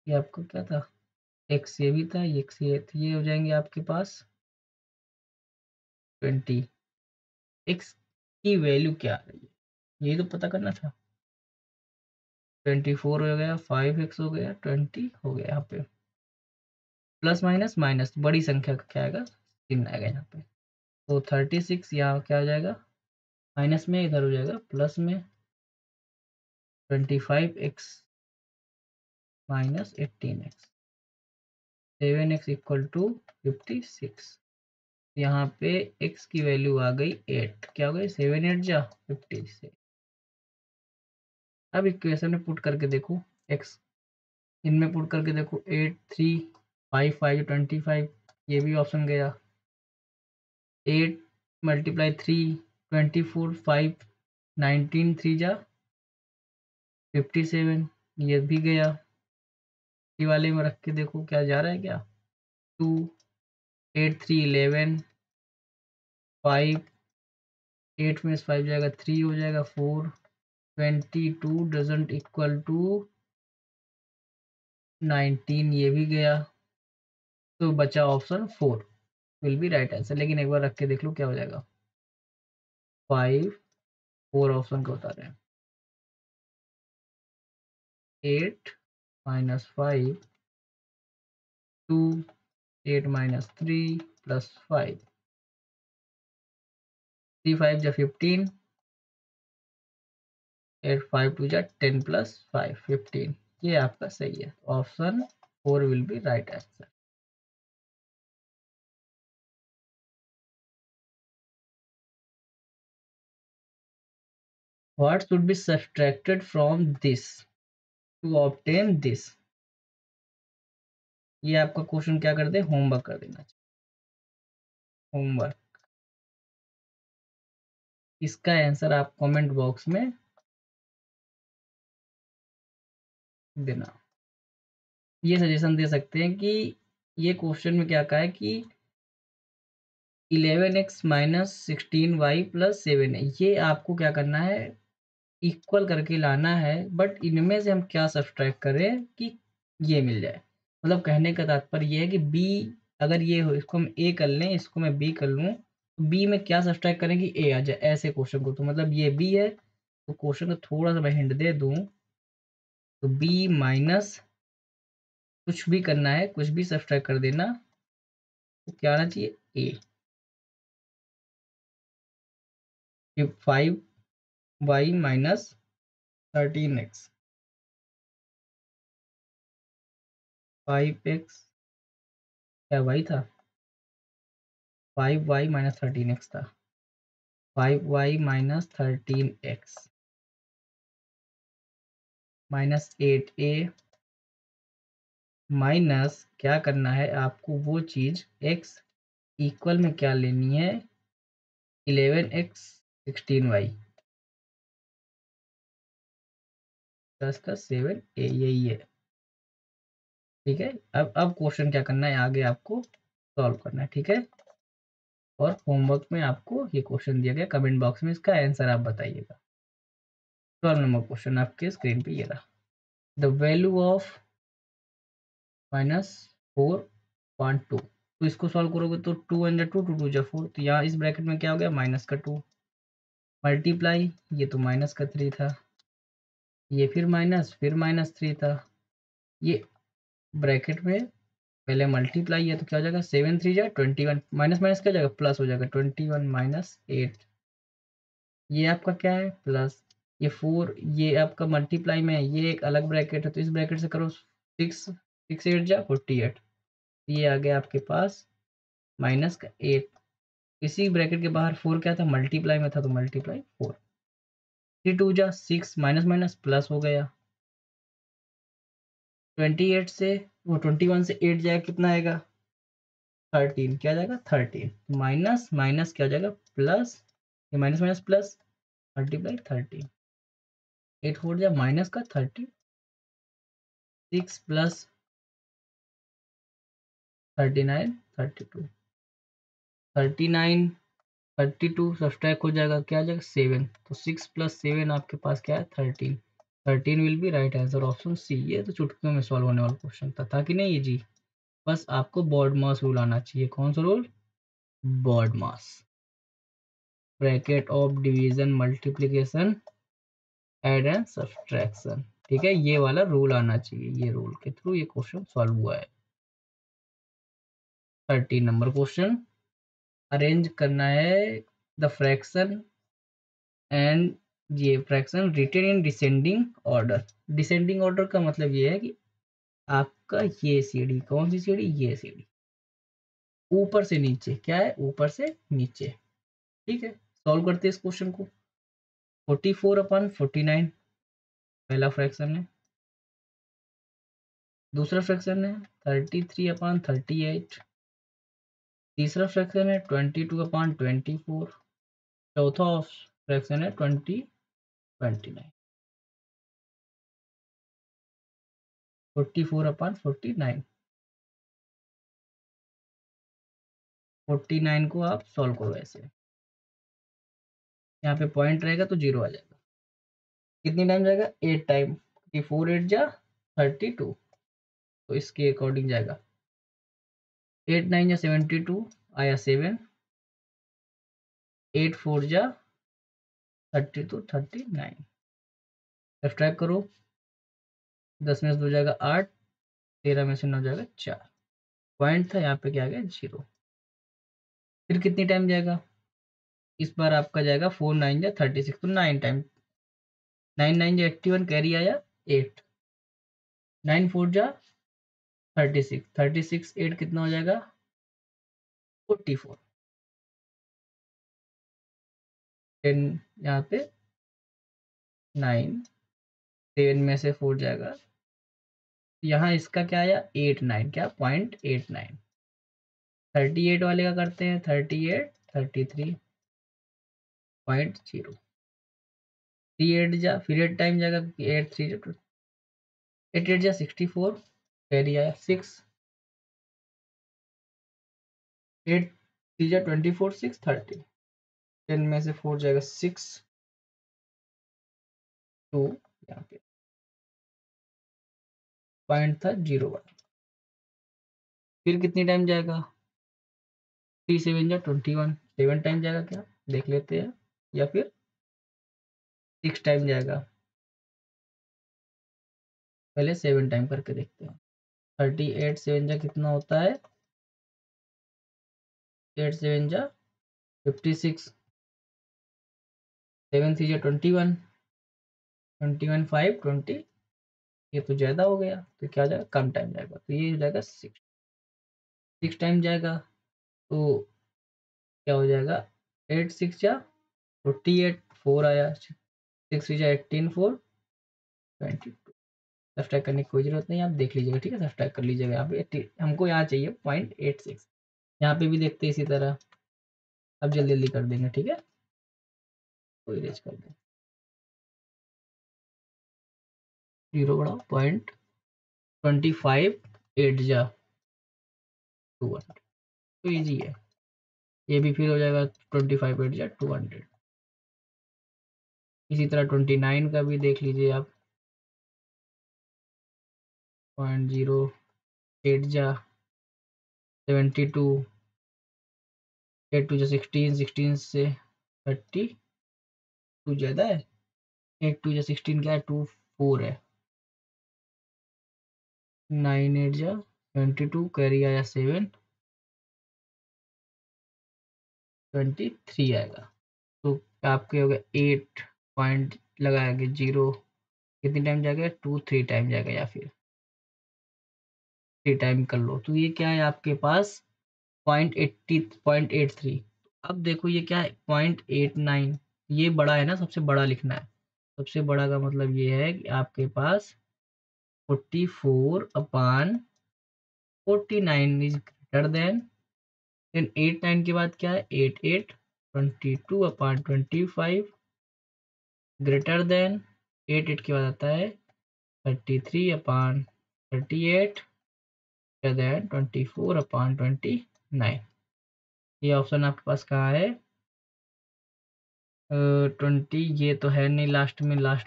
ये आपका क्या था, x ये भी था, ये x ये था, ये हो जाएंगे आपके पास 20। x की वैल्यू क्या आ रही है ये तो पता करना था। 24 हो गया, 5x हो गया, 20 हो गया, यहाँ पे प्लस माइनस माइनस बड़ी संख्या का क्या आएगा, चिन्ह आएगा यहाँ पे। तो 36 यहाँ क्या हो जाएगा, माइनस में, इधर हो जाएगा प्लस में, 25x minus 18x, 7x equal to 56। यहाँ पे x की वैल्यू आ गई 8, क्या हो गई 7 8 जा 56। अब इक्वेशन में पुट करके देखो x, इनमें पुट करके देखो 8 3 5 5 25, ये भी ऑप्शन गया, 8 मल्टीप्लाई 3 24 5 19 3 जा 57, ये भी गया। ये वाले में रख के देखो क्या जा रहा है, क्या 2 8 3 11 5, 8 में से 5 जाएगा 3 हो जाएगा 4, 22 डजंट इक्वल टू 19, ये भी गया। तो बचा option 4 will be right answer, लेकिन एक बार रख के देख लो क्या हो जाएगा, 5 4 ऑप्शन का बता रहे हैं, 8 माइनस 5 2 8 माइनस 3 प्लस 5 3 5 जा 15, 8 5 2 जा 10 प्लस 5 15, ये आपका सही है, option 4 will be right answer. What should be subtracted from this to obtain this? ये आपका क्वेश्चन क्या कर दे, होमवर्क कर देना चाहिए, होमवर्क। इसका आंसर आप कमेंट बॉक्स में देना। ये सजेशन दे सकते हैं कि ये क्वेश्चन में क्या कहा है कि 11x माइनस 16y प्लस 7 है, ये आपको क्या करना है, इक्वल करके लाना है, बट इनमें से हम क्या सब्सट्रैक्ट करें कि ये मिल जाए। मतलब कहने का तात्पर्य ये है कि b अगर ये हो, इसको हम a कर लें, इसको मैं b कर लूँ, तो b में क्या सब्सट्रैक्ट करें कि a आ जाए, ऐसे क्वेश्चन को। तो मतलब ये b है, तो क्वेश्चन को थोड़ा सा मैं हिंट दे दूँ, तो b माइनस कुछ भी करना है, कुछ भी सब्सट्रैक्ट कर देना, तो क्या आना चाहिए a। 5y minus 13x, 5x क्या y था, 5y माइनस 13x था, 5y minus 13x minus 8a minus क्या करना है आपको, वो चीज x इक्वल में क्या लेनी है, 11x 16y प्लस का 7a, यही है। ठीक है, अब क्वेश्चन क्या करना है, आगे आपको सॉल्व करना है। ठीक है, और होमवर्क में आपको ये क्वेश्चन दिया गया, कमेंट बॉक्स में इसका आंसर आप बताइएगा। 12 नंबर क्वेश्चन आपके स्क्रीन पे ये रहा, द वैल्यू ऑफ -4.2, तो इसको सॉल्व करोगे तो 2 वन जा 2, 2 2 जा 4, तो यहाँ इस ब्रैकेट में क्या हो गया, माइनस का 2 मल्टीप्लाई, ये तो माइनस का 3 था, ये फिर माइनस 3 था, ये ब्रैकेट में पहले मल्टीप्लाई है तो क्या हो जाएगा, 7 3 जा 21, माइनस माइनस क्या हो जाएगा, प्लस हो जाएगा, 21 माइनस 8, ये आपका क्या है प्लस, ये 4, ये आपका मल्टीप्लाई में है, ये एक अलग ब्रैकेट है, तो इस ब्रैकेट से करो 6 6 8 जा 48, ये आ गया आपके पास माइनस का 8, इसी ब्रैकेट के बाहर 4 क्या था, मल्टीप्लाई में था, तो मल्टीप्लाई 4। 3 2 जा 6, माइनस माइनस प्लस हो गया। 28 से वो 21 से 8 जाएगा, कितना आएगा 13, क्या जाएगा 13, माइनस माइनस क्या हो जाएगा प्लस, ये माइनस माइनस प्लस, मल्टीप्लाई 13। 8 4 जा माइनस का 30, 6 प्लस 39 32, 39 32 सब्सट्रैक्ट हो जाएगा, क्या आ जाएगा 7, तो 6 प्लस 7 आपके पास क्या है 13। 13 will be right answer, option C. ये तो चुटकियों में सॉल्व होने वाला क्वेश्चन था कि नहीं ये जी। बस आपको बॉड मास रूल आना चाहिए। कौन सा rule, BODMAS, bracket of division multiplication add and subtraction, ठीक है, ये वाला रूल आना चाहिए। ये रूल के थ्रू ये क्वेश्चन सॉल्व हुआ है। 13 नंबर क्वेश्चन, अरेंज करना है द फ्रैक्शन एंड ये fraction written in descending order. Descending order का मतलब ये है कि आपका ये सीढ़ी, कौन सी सीढ़ी, ये सीढ़ी ऊपर से नीचे, क्या है ऊपर से नीचे, ठीक है। सॉल्व करते हैं इस क्वेश्चन को। 44/49 पहला फ्रैक्शन है, दूसरा फ्रैक्शन है 33/38, तीसरा फ्रैक्शन है 22/24, चौथा फ्रैक्शन है 20/29। 44/49, 49 को आप सॉल्व करो ऐसे, यहाँ पे पॉइंट रहेगा तो 0 आ जाएगा। कितनी टाइम जाएगा 8 टाइम, क्योंकि 4 8 जा 32, तो इसके अकॉर्डिंग जाएगा 8 9 जा 72 आया 7, 8 4 जा 32 39, सब्ट्रैक्ट करो, 10 में से 2 जाएगा 8, 13 में से 9 जाएगा 4, पॉइंट था यहाँ पे क्या आ गया 0। फिर कितनी टाइम जाएगा, इस बार आपका जाएगा 4 9 जा 36, तो 9 टाइम, 9 9 जा 81, कैरी आया 8, 9 4 जा 36, 36 8 कितना हो जाएगा 44, 10 यहाँ पे 9, 7 में से 4 जाएगा, यहाँ इसका क्या आया 8 9, क्या 0.89। 38 वाले का करते हैं, 38 33.0, 3 8 जा, फिर 8 टाइम जाएगा, 8 3 जा 8 8 जा 64, कैरी आया 6, 8 3 जा 24 6 30, 10 में से 4 जाएगा 6 2, यहाँ पे पॉइंट था 0 1। फिर कितनी टाइम जाएगा 3 7 जा 21, 7 टाइम जाएगा क्या देख लेते हैं, या फिर 6 टाइम जाएगा, पहले 7 टाइम करके देखते हैं। 38 7 जा कितना होता है, 8 7 जा 56, 7 3 जा 21, 21 5 20, ये तो ज़्यादा हो गया, तो क्या जाएगा कम टाइम जाएगा, तो ये हो जाएगा 6 टाइम जाएगा, तो क्या हो जाएगा 8 6 जा 48, 4 आया, 6 3 जा 18 4 22, सब्सट्रैक्ट करने की कोई जरूरत नहीं, आप देख लीजिएगा, ठीक है, सब्सट्रैक्ट कर लीजिएगा। यहाँ पे हमको यहाँ चाहिए 0.86, यहाँ पे भी देखते हैं इसी तरह, अब जल्दी जल्दी कर देंगे, ठीक है, कोई इरेज कर दें, 0 बढ़ाओ 0.25 8 जा 200, तो ईजी है। ये भी फिर हो जाएगा 25 8 जा 200। इसी तरह 29 का भी देख लीजिए आप, 0.08 जा 72, 8 2 जा 16, 16 से 32 ज़्यादा है, 8 2 जा 16 क्या है 2 4 है, 9 8 जा 22, कैरी आया 7 23 आएगा, तो आपके हो गया 8 पॉइंट लगाएंगे 0, कितनी टाइम जाएगा 2 3 टाइम जाएगा, या फिर 3 टाइम कर लो, तो ये क्या है आपके पास 0.83, अब देखो ये क्या है 0.89, ये बड़ा है ना, सबसे बड़ा लिखना है। सबसे बड़ा का मतलब ये है कि आपके पास 44/49 इज ग्रेटर देन, देन 89 के बाद क्या है 88, 22/25 ग्रेटर देन, 88 के बाद आता है 33/38 ग्रेटर देन 24/29। ये ऑप्शन आपके पास कहाँ है 20, ये तो है नहीं, लास्ट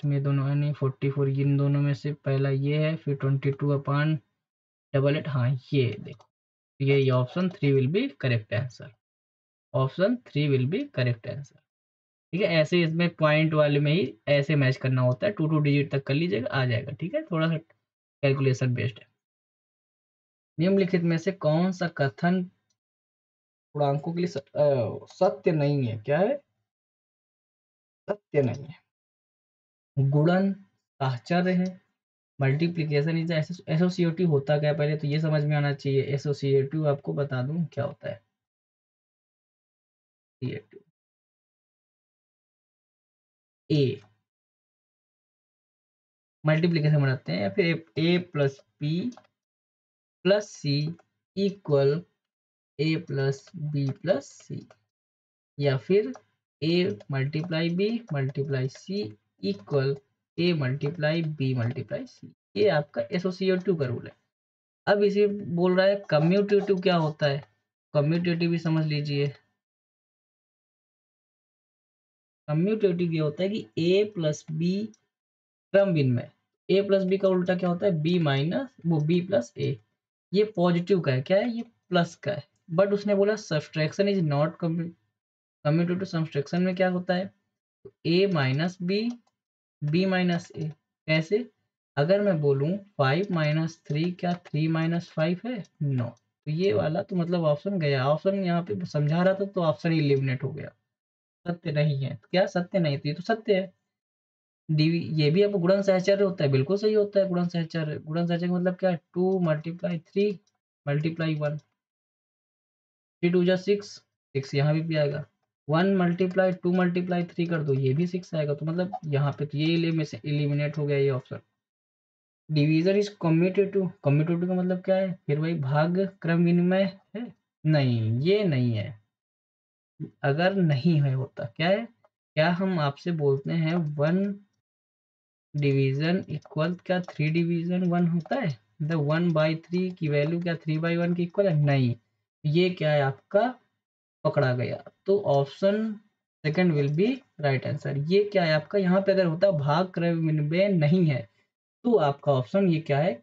में दोनों है नहीं, 44 इन दोनों में से पहला ये है, फिर 22/88, हाँ ये देखो, ये option 3 will be correct answer. Option 3 will be correct answer. ठीक है, ऐसे इसमें पॉइंट वाले में ही ऐसे मैच करना होता है, 2 डिजिट तक कर लीजिएगा, आ जाएगा। ठीक है, थोड़ा सा कैलकुलेशन बेस्ड है। निम्नलिखित में से कौन सा कथन पूर्णांकों के लिए सत्य नहीं है? क्या है? सत्य नहीं है। गुणन साहचर्य है, मल्टीप्लीकेशन इज एसोसिएटिव होता क्या है पहले तो ये समझ में आना चाहिए। एसोसिएटिव आपको बता दूं क्या होता है। ए मल्टीप्लीकेशन बनाते हैं, या फिर ए प्लस बी प्लस सी इक्वल ए प्लस बी प्लस सी, या फिर A multiply B multiply C equal A multiply B multiply C. ये आपका एसोसिएटिव का रूल है। अब इसे बोल रहा है कम्यूटेटिव क्या होता है, कम्यूटेटिव भी समझ लीजिए। कम्यूटेटिव ये होता है कि ए प्लस बी क्रम विनिमय, ए प्लस बी का उल्टा क्या होता है बी माइनस वो बी प्लस ए। ये पॉजिटिव का है, क्या है ये प्लस का है। बट उसने बोला subtraction is not commutative. Subtraction में क्या होता है ए माइनस बी बी माइनस ए। कैसे? अगर मैं बोलूं 5 - 3 क्या 3 - 5 है? नो। तो ये वाला तो मतलब ऑप्शन गया, ऑप्शन यहाँ पे समझा रहा था तो ऑप्शन ही एलिमिनेट हो गया, सत्य नहीं है। क्या सत्य नहीं? तो ये तो सत्य है। डीवी ये भी आपको गुणन सहचर्य होता है, बिल्कुल सही होता है गुणन सहचर्य। गुणन सहचर्य का मतलब क्या है 2 × 3 × 1, 3 × 2 = 6, 6 यहाँ भी आएगा। 1 × 2 × 3 कर दो, ये भी 6 आएगा। तो मतलब यहाँ पे तो ये में से एलिमिनेट हो गया ये option. Division is commutative, commutative का मतलब क्या है फिर वही भाग क्रम विनिमय है? नहीं, ये नहीं है। अगर नहीं है होता क्या है, क्या हम आपसे बोलते हैं 1 डिवीजन इक्वल क्या 3 डिवीजन 1 होता है? द 1/3 की वैल्यू क्या 3/1 की इक्वल है? नहीं, ये क्या है आपका पकड़ा गया। तो option second will be right answer. ये क्या है आपका, यहाँ पे अगर होता भाग क्रम विनिमय नहीं है तो आपका ऑप्शन ये क्या है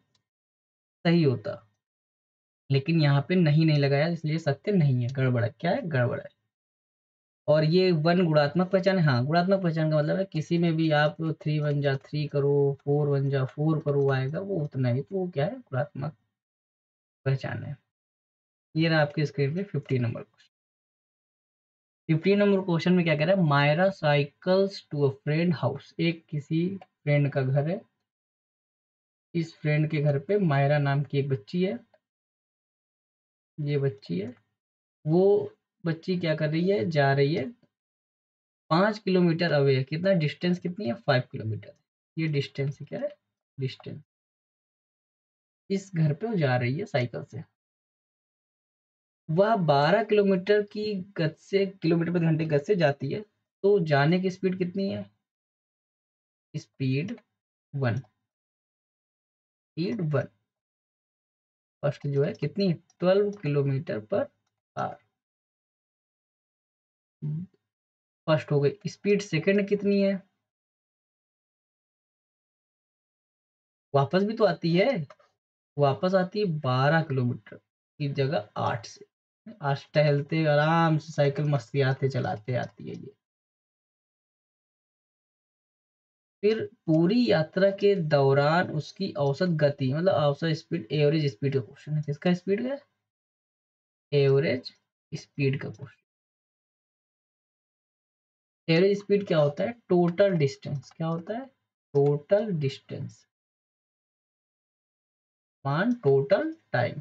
सही होता, लेकिन यहाँ पे नहीं लगाया इसलिए सत्य नहीं है, गड़बड़ है। क्या है? गड़बड़ है। और ये 1 गुणात्मक पहचान है। हाँ, गुणात्मक पहचान का मतलब है किसी में भी आप 3 × 3 करो, 4 × 4 करो, आएगा वो उतना ही, तो वो क्या है गुणात्मक पहचान है। ये रहा आपके स्क्रीन पे 15 नंबर क्वेश्चन। 15 नंबर क्वेश्चन में क्या कह रहा है, Myra cycles to a friend house. एक किसी फ्रेंड का घर है, इस फ्रेंड के घर पे मायरा नाम की एक बच्ची है, ये बच्ची है। वो बच्ची क्या कर रही है, जा रही है 5 किलोमीटर अवे है। कितना डिस्टेंस कितनी है 5 किलोमीटर। ये डिस्टेंस क्या है, डिस्टेंस। इस घर पे वो जा रही है साइकिल से, वह 12 किलोमीटर की गति से, किलोमीटर प्रति घंटे गति से जाती है। तो जाने की स्पीड कितनी है, स्पीड 1, स्पीड 1 फर्स्ट जो है कितनी 12 किलोमीटर पर आवर फर्स्ट हो गई। स्पीड सेकंड कितनी है, वापस भी तो आती है, वापस आती है 12 किलोमीटर की जगह 8 से। आज टहलते आराम से साइकिल मस्ती आते चलाते आती है ये। फिर पूरी यात्रा के दौरान उसकी औसत गति मतलब औसत स्पीड, एवरेज स्पीड का क्वेश्चन है। किसका स्पीड है, एवरेज स्पीड का क्वेश्चन। एवरेज स्पीड क्या होता है, टोटल डिस्टेंस। क्या होता है, टोटल डिस्टेंस मान टोटल टाइम।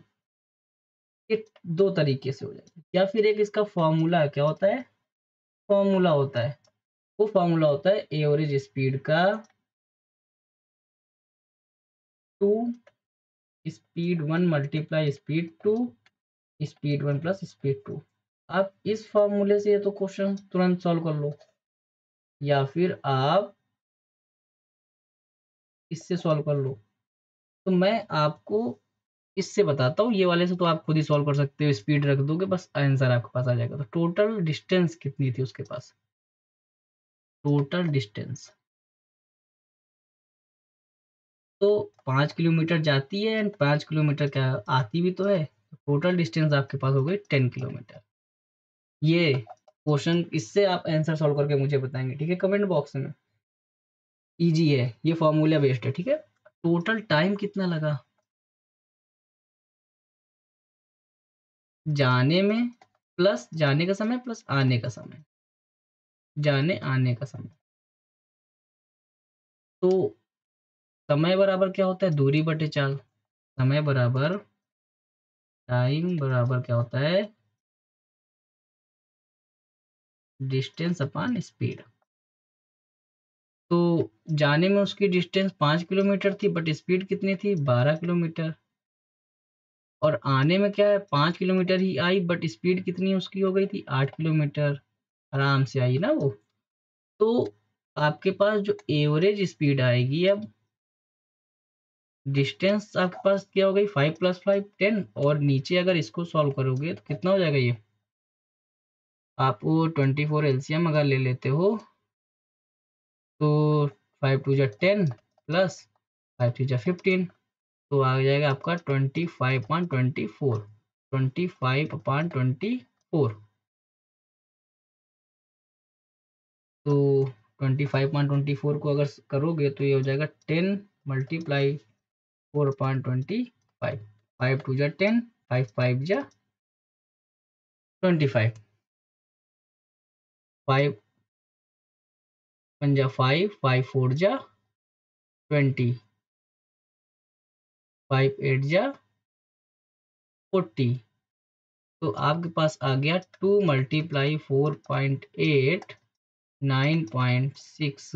ये दो तरीके से हो जाएगा, या फिर एक इसका फॉर्मूला क्या होता है, फॉर्मूला होता है, वो फॉर्मूला होता है एवरेज स्पीड का two speed one multiply speed two speed one plus speed two. आप इस फॉर्मूले से ये तो क्वेश्चन तुरंत सॉल्व कर लो, या फिर आप इससे सॉल्व कर लो। तो मैं आपको इससे बताता हूँ, ये वाले से तो आप खुद ही सॉल्व कर सकते हो, स्पीड रख दोगे बस आंसर आपके पास आ जाएगा। तो टोटल डिस्टेंस कितनी थी उसके पास, टोटल डिस्टेंस तो 5 किलोमीटर जाती है एंड 5 किलोमीटर क्या आती भी तो है, टोटल डिस्टेंस आपके पास हो गई 10 किलोमीटर। ये क्वेश्चन इससे आप आंसर सॉल्व करके मुझे बताएंगे, ठीक है, कमेंट बॉक्स में। इजी है, ये फॉर्मूला बेस्ड है, ठीक है। टोटल टाइम कितना लगा जाने में, प्लस जाने का समय प्लस आने का समय, जाने आने का समय। तो समय बराबर क्या होता है, दूरी बटे चाल। समय बराबर टाइम बराबर क्या होता है, डिस्टेंस अपॉन स्पीड। तो जाने में उसकी डिस्टेंस 5 किलोमीटर थी बट स्पीड कितनी थी 12 किलोमीटर, और आने में क्या है 5 kilometre he I but speed कितनी उसकी हो गई थी 8 किलोमीटर, आराम से आई ना वो। तो आपके पास जो एवरेज स्पीड आएगी, अब डिस्टेंस आपके पास क्या हो गई 5 + 5 10, और नीचे अगर इसको सॉल्व करोगे तो कितना हो जाएगा, ये आप 24 एलसीएम अगर ले लेते हो तो 5 2 जा 10 प्लस 5 3 जा 15, तो आ जाएगा आपका 25/24, 25/24। तो 25/24 को अगर करोगे तो ये हो जाएगा 10 मल्टीप्लाई 4/25, 5 2 जा 10, 5 5 जा 25, 5 1 जा 5, 5 4 जा 20, 5 8 जा 40। तो आपके पास आ गया 2 मल्टीप्लाई 4.8 9.6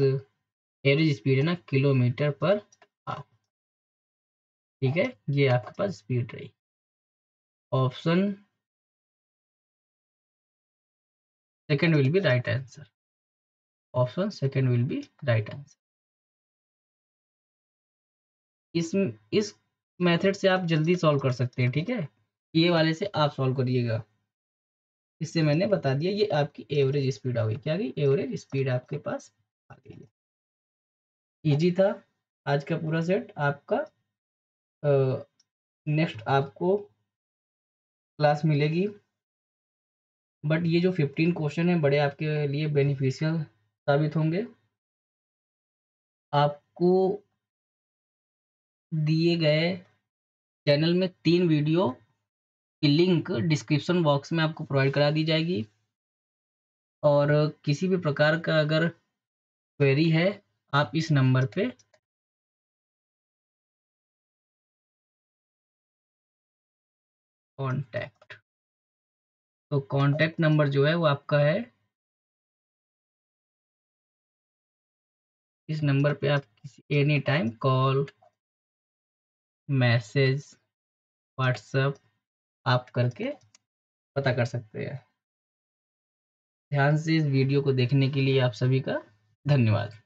एवरेज स्पीड है ना, किलोमीटर पर आवर। ठीक है, ये आपके पास स्पीड रही। Option second will be right answer, option second will be right answer. इस मेथड से आप जल्दी सॉल्व कर सकते हैं, ठीक है, ये वाले से आप सॉल्व करिएगा। इससे मैंने बता दिया, ये आपकी एवरेज स्पीड आ गई, क्या गई एवरेज स्पीड आपके पास आ गई है। इजी था आज का पूरा सेट आपका। नेक्स्ट आपको क्लास मिलेगी, बट ये जो 15 क्वेश्चन है बड़े आपके लिए बेनिफिशियल साबित होंगे। आपको दिए गए चैनल में 3 वीडियो की लिंक डिस्क्रिप्शन बॉक्स में आपको प्रोवाइड करा दी जाएगी, और किसी भी प्रकार का अगर क्वेरी है आप इस नंबर पे कांटेक्ट, तो कांटेक्ट नंबर जो है वो आपका है, इस नंबर पे आप किसी any time call message WhatsApp आप करके पता कर सकते हैं। ध्यान से इस वीडियो को देखने के लिए आप सभी का धन्यवाद।